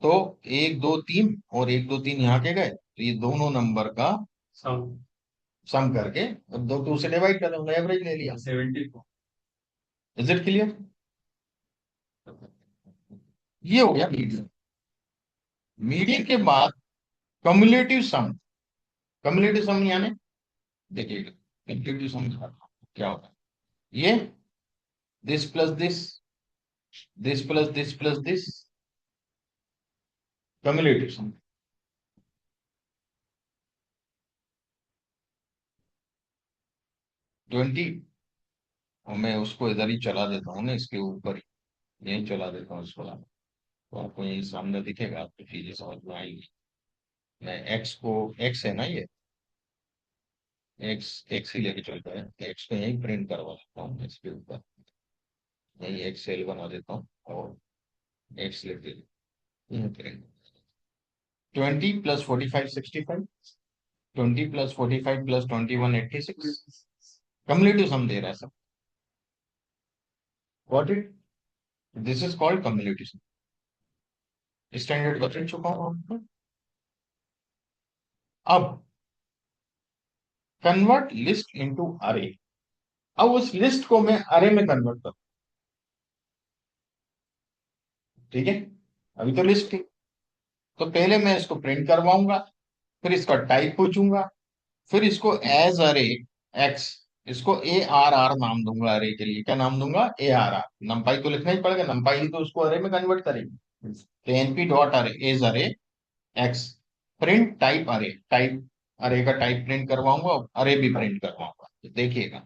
तो 1 2 3 और 1 2 3 यहाँ के गए, तो ये दोनों नंबर का सम सम करके अब 2 से डिवाइड कर देंगे, एवरेज ले लिया। 74। Is it clear? ये हो गया मीडियन। मीडियन के बाद कम्युलेटिव सम, कम्युलेटिव सम यानी देखिएगा कम्युलेटिव सम क्या होता है, ये this plus this, this plus this plus this, cumulative sum. Twenty, और मैं उसको इधर ही चला देता हूँ ना, इसके ऊपर ही यही चला देता हूँ इसको। तो आपको यही सामने दिखेगा, आपकी चीजें समझ में आएंगी। मैं एक्स को, एक्स है ना ये, एक्स एक्स ही लेके चल रहा है, एक्स को यही प्रिंट करवा देता हूँ इसके ऊपर, यही एक्सेल बना देता हूँ और एक्स लेके यही प्रिंट। 20 + 45 65, 20 + 45 + 21 86, कम्युलेटिव सम दे रहा है सब। Got it? This is called cumulative sum. Standard बता चुका हूं आपको। अब कन्वर्ट लिस्ट इनटू अरे। अब उस लिस्ट को मैं अरे में कन्वर्ट करूं, ठीक है। अभी तो लिस्ट थी, तो पहले मैं इसको प्रिंट करवाऊंगा, फिर इसका टाइप पूछूंगा, फिर इसको एज अरे एक्स, इसको ए आर आर नाम दूंगा। अरे के लिए क्या नाम दूंगा? A R are. नंपाई तो लिखना ही पड़ेगा, नंपाई ही तो उसको अरे में कन्वर्ट करेगी। तो एनपी डॉट अरे एज अरे एक्स, प्रिंट टाइप अरे, टाइप अरे का टाइप प्रिंट करवाऊंगा और अरे भी प्रिंट करवाऊंगा। तो देखिएगा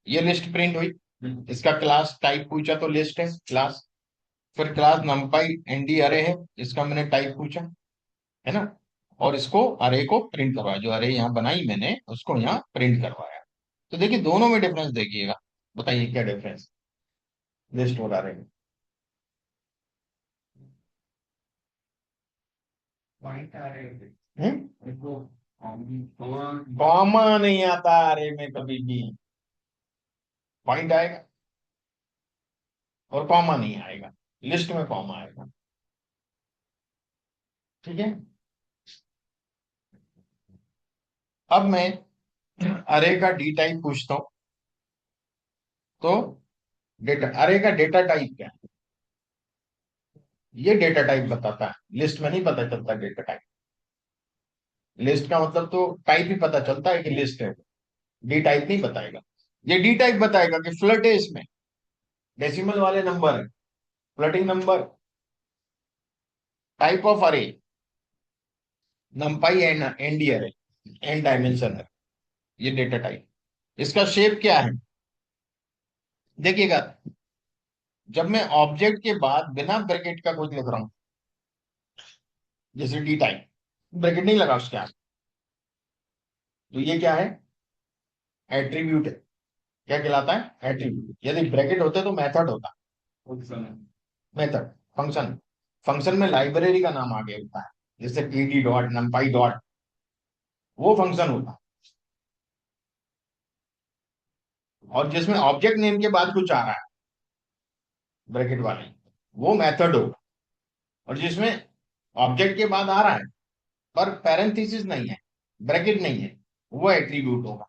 ये लिस्ट प्रिंट हुई, इसका क्लास टाइप पूछा तो लिस्ट है क्लास, फिर क्लास नंपाई एनडी अरे है, इसका मैंने टाइप पूछा, है ना, और इसको अरे को प्रिंट करवाया, जो अरे यहाँ बनाई मैंने उसको यहाँ प्रिंट करवाया। तो देखिए दोनों में डिफरेंस देखिएगा, बताइए क्या डिफरेंस लिस्ट और अरे में। पॉइंट आ रहे हैं हम्म? देखो। कॉमा नहीं आता अरे में कभी भी, पॉइंट आएगा और कॉमा नहीं आएगा, लिस्ट में कॉमा आएगा, ठीक है। अब मैं अरे का डी टाइप पूछता हूं, तो डेटा, अरे का डेटा टाइप क्या है, ये डेटा टाइप बताता है, लिस्ट में नहीं पता चलता डेटा टाइप। लिस्ट का मतलब तो टाइप ही पता चलता है कि लिस्ट है, डी टाइप नहीं बताएगा। ये डी टाइप बताएगा कि फ्लट है इसमें, डेसिमल वाले नंबर है, फ्लटिंग नंबर, टाइप ऑफ अरे नंपाई एंड एनडी अरे, एन डायमेंशन है, ये डेटा टाइप। इसका शेप क्या है देखिएगा, जब मैं ऑब्जेक्ट के बाद बिना ब्रैकेट का कुछ लिख रहा हूं, जैसे डी टाइप, ब्रैकेट नहीं लगा उसके आगे, तो ये क्या है? एट्रीब्यूट है। क्या कहलाता है? एट्रीब्यूट। यदि ब्रैकेट होते तो मेथड होता, मेथड, फंक्शन। फंक्शन में लाइब्रेरी का नाम आगे होता है, जैसे पीडी डॉट नंपाई डॉट, वो फंक्शन होता है। और जिसमें ऑब्जेक्ट नेम के बाद कुछ आ रहा है ब्रैकेट वाले, वो मेथड होगा। और जिसमें ऑब्जेक्ट के बाद आ रहा है पर पैरेंथेसिस नहीं है, ब्रैकेट नहीं है, वो एट्रीब्यूट होगा।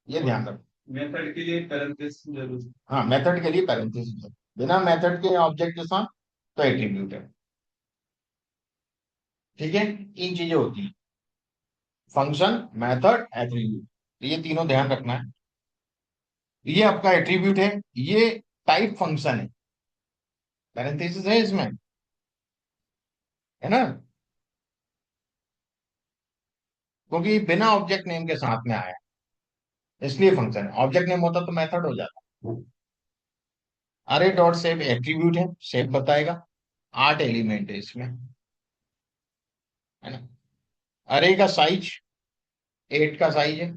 ये ध्यान रखो। मेथड के लिए पैरेंथेसिस जरूर। हाँ, मेथड के लिए पैरेंथेसिस है, बिना मेथड के ऑब्जेक्ट के साथ तो एट्रीब्यूट है, ठीक है। तीन चीजें होती हैं, फंक्शन, मेथड, एट्रीब्यूट, तो ये तीनों ध्यान रखना है। ये आपका एट्रीब्यूट है, ये टाइप फंक्शन है, पैरेंथेसिस है इसमें, है ना, क्योंकि बिना ऑब्जेक्ट नेम के साथ में आया, इसलिए फंक्शन है। ऑब्जेक्ट नेम होता तो मेथड हो जाता। अरे डॉट सेव एट्रीब्यूट है, सेव बताएगा, 8 एलिमेंट है इसमें, है ना। अरे का साइज 8 का साइज है।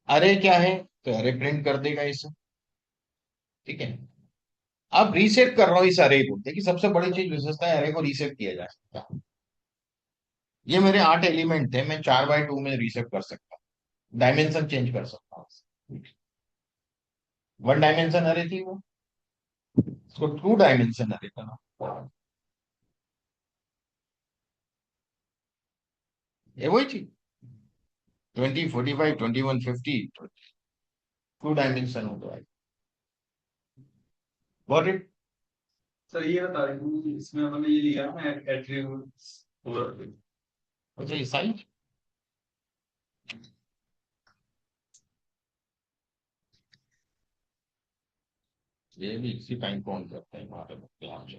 अरे क्या है? तो अरे प्रिंट कर देगा इसे, ठीक है। अब रीसेट कर रहा हूं इस अरे को, देखिए सबसे बड़ी चीज विशेषता है, अरे को रीसेट किया जा सकता है। ये मेरे 8 एलिमेंट थे, मैं 4x2 में रीसेट कर सकता हूँ, डायमेंशन चेंज कर सकता हूँ। 1 डायमेंशन अरे थी वो, उसको 2 डायमेंशन अरे करना, ये वही चीज। 20 45 21 50, 2 डायमेंशन हो गया। Got it? सर ये बता रहे हैं कि इसमें हमने ये लिया ना एट्रीब्यूट्स और अच्छा, ये साइज, ये भी इसी टाइम को ऑन करते हैं हमारे क्लास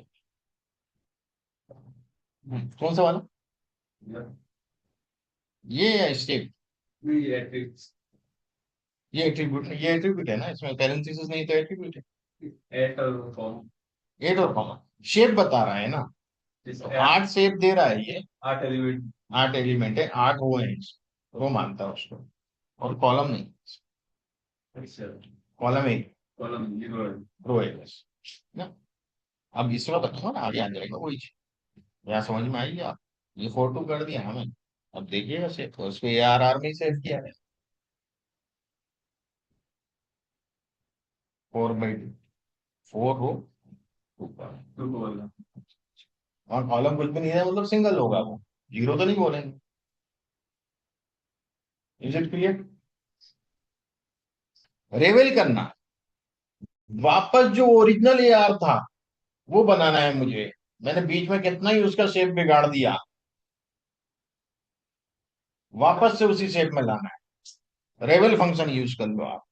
में। कौन सा वाला? ये या स्टेप? ये एट्रीब्यूट्स ये एट्रीब्यूट है, ये एट्रीब्यूट है ना, इसमें पैरेंथेसिस नहीं तो एट्रीब्यूट है। एट और कॉमा। 8 और कॉमा, शेप बता रहा है ना, तो 8 शेप दे रहा है ये, 8 एलिमेंट 8 एलिमेंट है, 8 रो है, रो मानता है उसको, और कॉलम नहीं, कॉलम एक, कॉलम 0 है। रो है बस ना। अब इसमें बताओ ना, आगे आ जाएगा वही चीज, यहाँ समझ में आई आप, ये फोटो कर दिया हमें, अब देखिएगा शेप, तो उसको ARR में ही सेव किया है, 4/2, 4 रो, 2 कॉलम, 2 कॉलम और कॉलम कुछ भी नहीं है, मतलब सिंगल होगा वो, जीरो तो नहीं बोलेंगे। Is it clear? रेवेल करना, वापस जो ओरिजिनल AR था वो बनाना है मुझे, मैंने बीच में कितना ही उसका शेप बिगाड़ दिया, वापस से उसी शेप में लाना है, रेवेल फंक्शन यूज कर लो आप,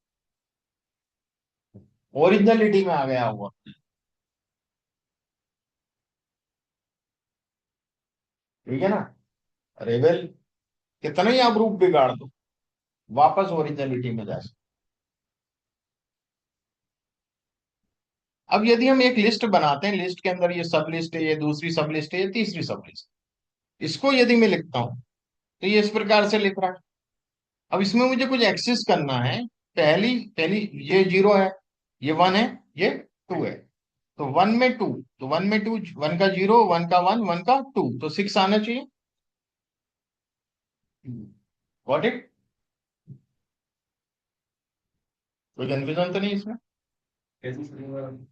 ओरिजिनलिटी में आ गया हुआ, ठीक है ना। रेवेल कितना ही आप रूप बिगाड़ दो, वापस ओरिजिनलिटी में जा सकते। अब यदि हम एक लिस्ट बनाते हैं, लिस्ट के अंदर ये सब लिस्ट है, ये दूसरी सब लिस्ट है, ये तीसरी सब लिस्ट, इसको यदि मैं लिखता हूं तो ये इस प्रकार से लिख रहा है। अब इसमें मुझे कुछ एक्सेस करना है, पहली पहली ये 0 है, ये 1 है, ये 2 है, तो 1 में 2, तो 1 में 2, 1 का 0, 1 का 1, 1 का 2, तो 6 आना चाहिए। Got it? कोई कंफ्यूजन तो नहीं इसमें? कैसे करेंगे?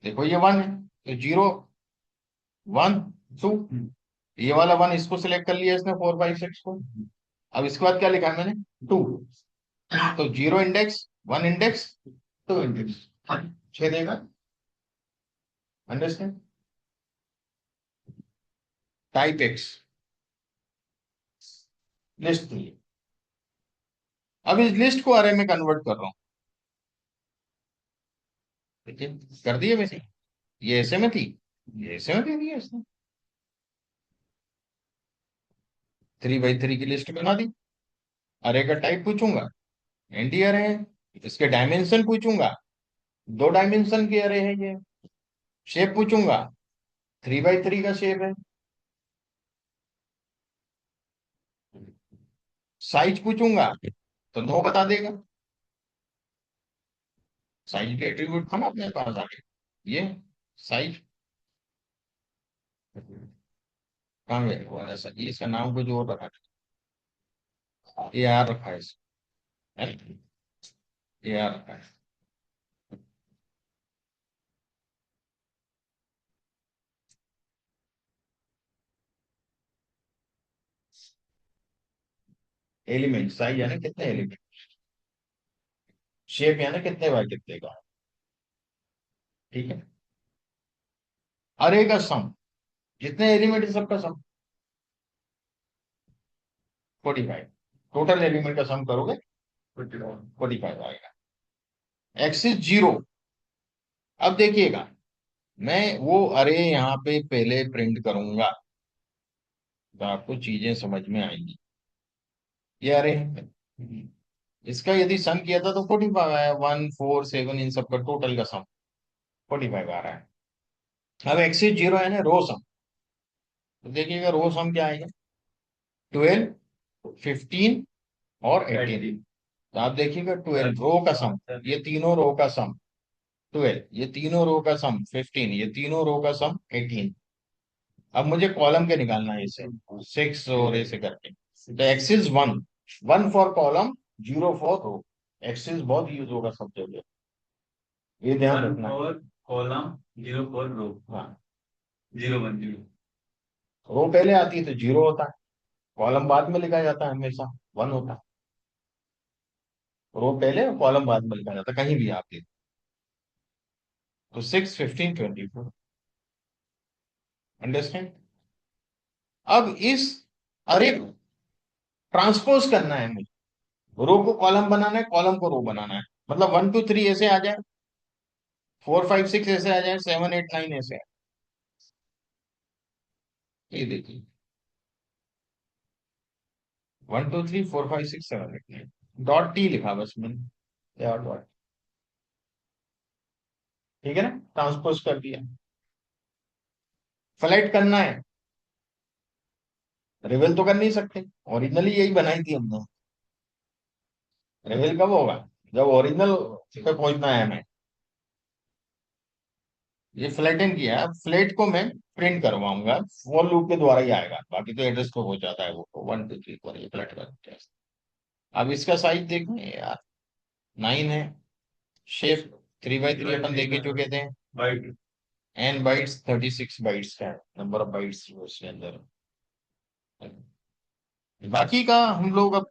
देखो ये 1 है, तो 0, 1, 2, ये वाला 1 इसको सिलेक्ट कर लिया इसने, 4 5 6 को। अब इसके बाद क्या लिखा है मैंने, 2, तो 0 इंडेक्स, 1 इंडेक्स, 2 इंडेक्स, 6 देगा। अंडरस्टैंड? टाइप एक्स लिस्ट थी, अब इस लिस्ट को अरे में कन्वर्ट कर रहा हूं, देखिए कर दिए वैसे, ये ऐसे में थी, ये ऐसे में दे दिया इसने, 3 by 3 की लिस्ट बना दी। अरे का टाइप पूछूंगा, एंटी अरे है, इसके डायमेंशन पूछूंगा, 2 डायमेंशन की अरे है ये, शेप पूछूंगा, 3 by 3 का शेप है, साइज पूछूंगा तो 9 बता देगा, साइज के एट्रीब्यूट था ना अपने पास आगे, ये साइज कहाँ गया वो, ऐसा ये इसका नाम कुछ और रखा था, ये यार रखा है ये यार रखा है। एलिमेंट साइज यानी कितने एलिमेंट, शेप यानी कितने बाय कितने का, ठीक है। अरे का सम, जितने एलिमेंट है सबका सम 45, टोटल एलिमेंट का सम करोगे 45 आएगा। एक्सिस 0, अब देखिएगा मैं वो अरे यहाँ पे पहले प्रिंट करूंगा तो आपको चीजें समझ में आएंगी। ये अरे इसका यदि सम किया था तो 45 आया, 1 4 7 इन सबका टोटल का सम 45 आ रहा है। अब एक्सिस 0 है ना रो सम, तो देखिएगा रो सम क्या आएगा, 12 15 और 18, तो आप देखिएगा 12 रो का सम, ये तीनों रो का सम 12, ये तीनों रो का सम 15, ये तीनों रो का सम 18। अब मुझे कॉलम के निकालना है इसे, 6 और ऐसे करके, तो axis 1, 1 for column, 0 for row, axis बहुत यूज होगा सब जगह, ये ध्यान रखना। कॉलम 0 फॉर रो, हाँ, 0 1 0, रो पहले आती है तो 0 होता है, कॉलम बाद में लिखा जाता है हमेशा 1 होता है, रो पहले और कॉलम बाद में लिखा जाता है कहीं भी आप देखो, तो 6 15 24, अंडरस्टैंड। अब इस अरे को ट्रांसपोज करना है मुझे, रो को कॉलम बनाना है, कॉलम को रो बनाना है, मतलब 1 2 3 ऐसे आ जाए, 4 5 6 ऐसे आ जाए, 7 8 9 ऐसे आ, ये देखिए 1 2 3 4 5 6 7 8 9, डॉट टी लिखा बस मैंने, या डॉट, ठीक है ना, ट्रांसपोज कर दिया। फ्लैट करना है, रिवेल तो कर नहीं सकते, ओरिजिनली यही बनाई थी हमने। रिवेल कब होगा, जब ओरिजिनल पे पहुंचना है हमें। ये फ्लैटन किया है, फ्लैट को मैं प्रिंट करवाऊंगा, फॉर लूप के द्वारा ही आएगा, बाकी तो एड्रेस को हो जाता है, वो 1 2 3 4 ये फ्लैट करते हैं। अब इसका साइज देखें यार, 9 है। शेप 3 by 3 अपन देखे चुके थे। बाइट एन बाइट्स 36 बाइट्स का नंबर ऑफ बाइट्स उसके अंदर। बाकी का हम लोग अब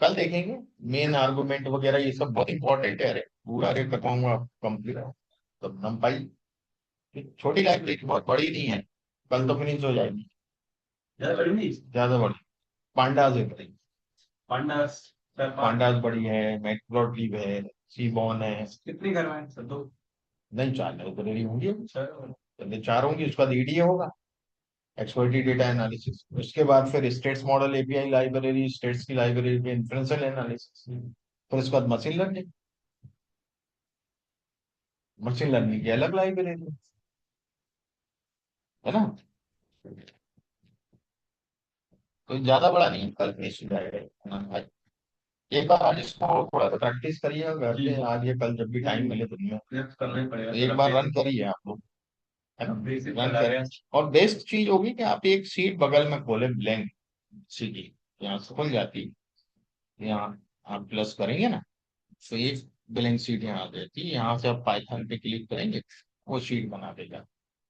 कल देखेंगे, मेन आर्गुमेंट वगैरह ये सब बहुत इंपॉर्टेंट है। अरे पूरा अरे बताऊंगा कंप्लीट, तब नम पाई छोटी लाइब्रेरी बहुत बड़ी नहीं है, कल तो फिनिश हो जाएगी। ज्यादा बड़ी नहीं, ज्यादा बड़ी पांडास है बड़ी, पांडास सर पांडास बड़ी है, मैटप्लॉटलिब है, सीबॉन है। कितनी करवाएं सर? दो नहीं 4 लाइब्रेरी होंगी, सर, पहले 4 होंगी, उसका बाद ईडीए होगा, एक्सपर्टी डेटा एनालिसिस, उसके बाद फिर states model API library, states की लाइब्रेरी पे इन्फ्रेंशियल एनालिसिस, फिर उसके बाद मशीन लर्निंग, मशीन लर्निंग की अलग लाइब्रेरी है ना। तो ज्यादा बड़ा नहीं, कल फिनिश हो जाएगा। हाँ, एक बार आज इसको थोड़ा सा प्रैक्टिस करिए घर जी। पे, आज या कल जब भी टाइम मिले दिन में, नेक्स्ट करना ही पड़ेगा तो सर, एक बार रन करिए आप लोग, है ना, बेसिक रन चला करें। गया। और बेस्ट चीज होगी कि आप एक सीट बगल में खोले ब्लैंक सी की, यहाँ से खुल जाती है, यहाँ आप प्लस करेंगे ना, तो एक ब्लैंक सीट यहाँ आ जाती है, यहाँ से आप पाइथन पे क्लिक करेंगे, वो शीट बना देगा।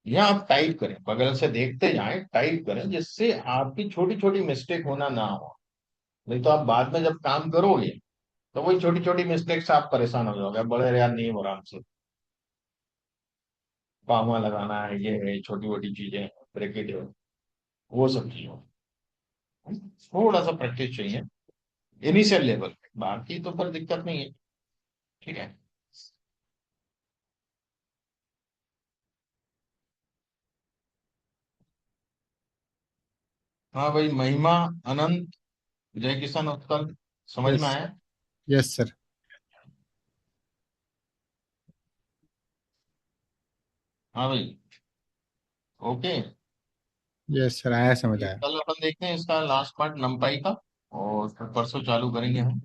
यहाँ आप टाइप करें, बगल से देखते जाएं, टाइप करें, जिससे आपकी छोटी छोटी मिस्टेक होना ना हो। नहीं तो आप बाद में जब काम करोगे तो वही छोटी छोटी मिस्टेक से आप परेशान हो जाओगे, बड़े यार नहीं हो रहा हमसे, पामा लगाना है, ये है, छोटी छोटी चीजें, ब्रैकेट है, वो सब चीजों, थोड़ा सा प्रैक्टिस चाहिए इनिशियल लेवल पे, बाकी तो पर दिक्कत नहीं है। ठीक है। हाँ भाई, महिमा, अनंत, जय किसान उत्कल, समझ में यस। आया। Yes sir. हाँ भाई, ओके। यस सर, आया, समझ ये आया। कल अपन देखते हैं इसका लास्ट पार्ट नंपाई का, और फिर परसों चालू करेंगे हम।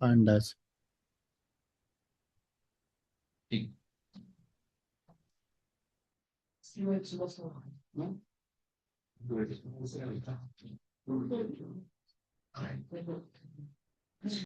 पांडास। ठीक। Good.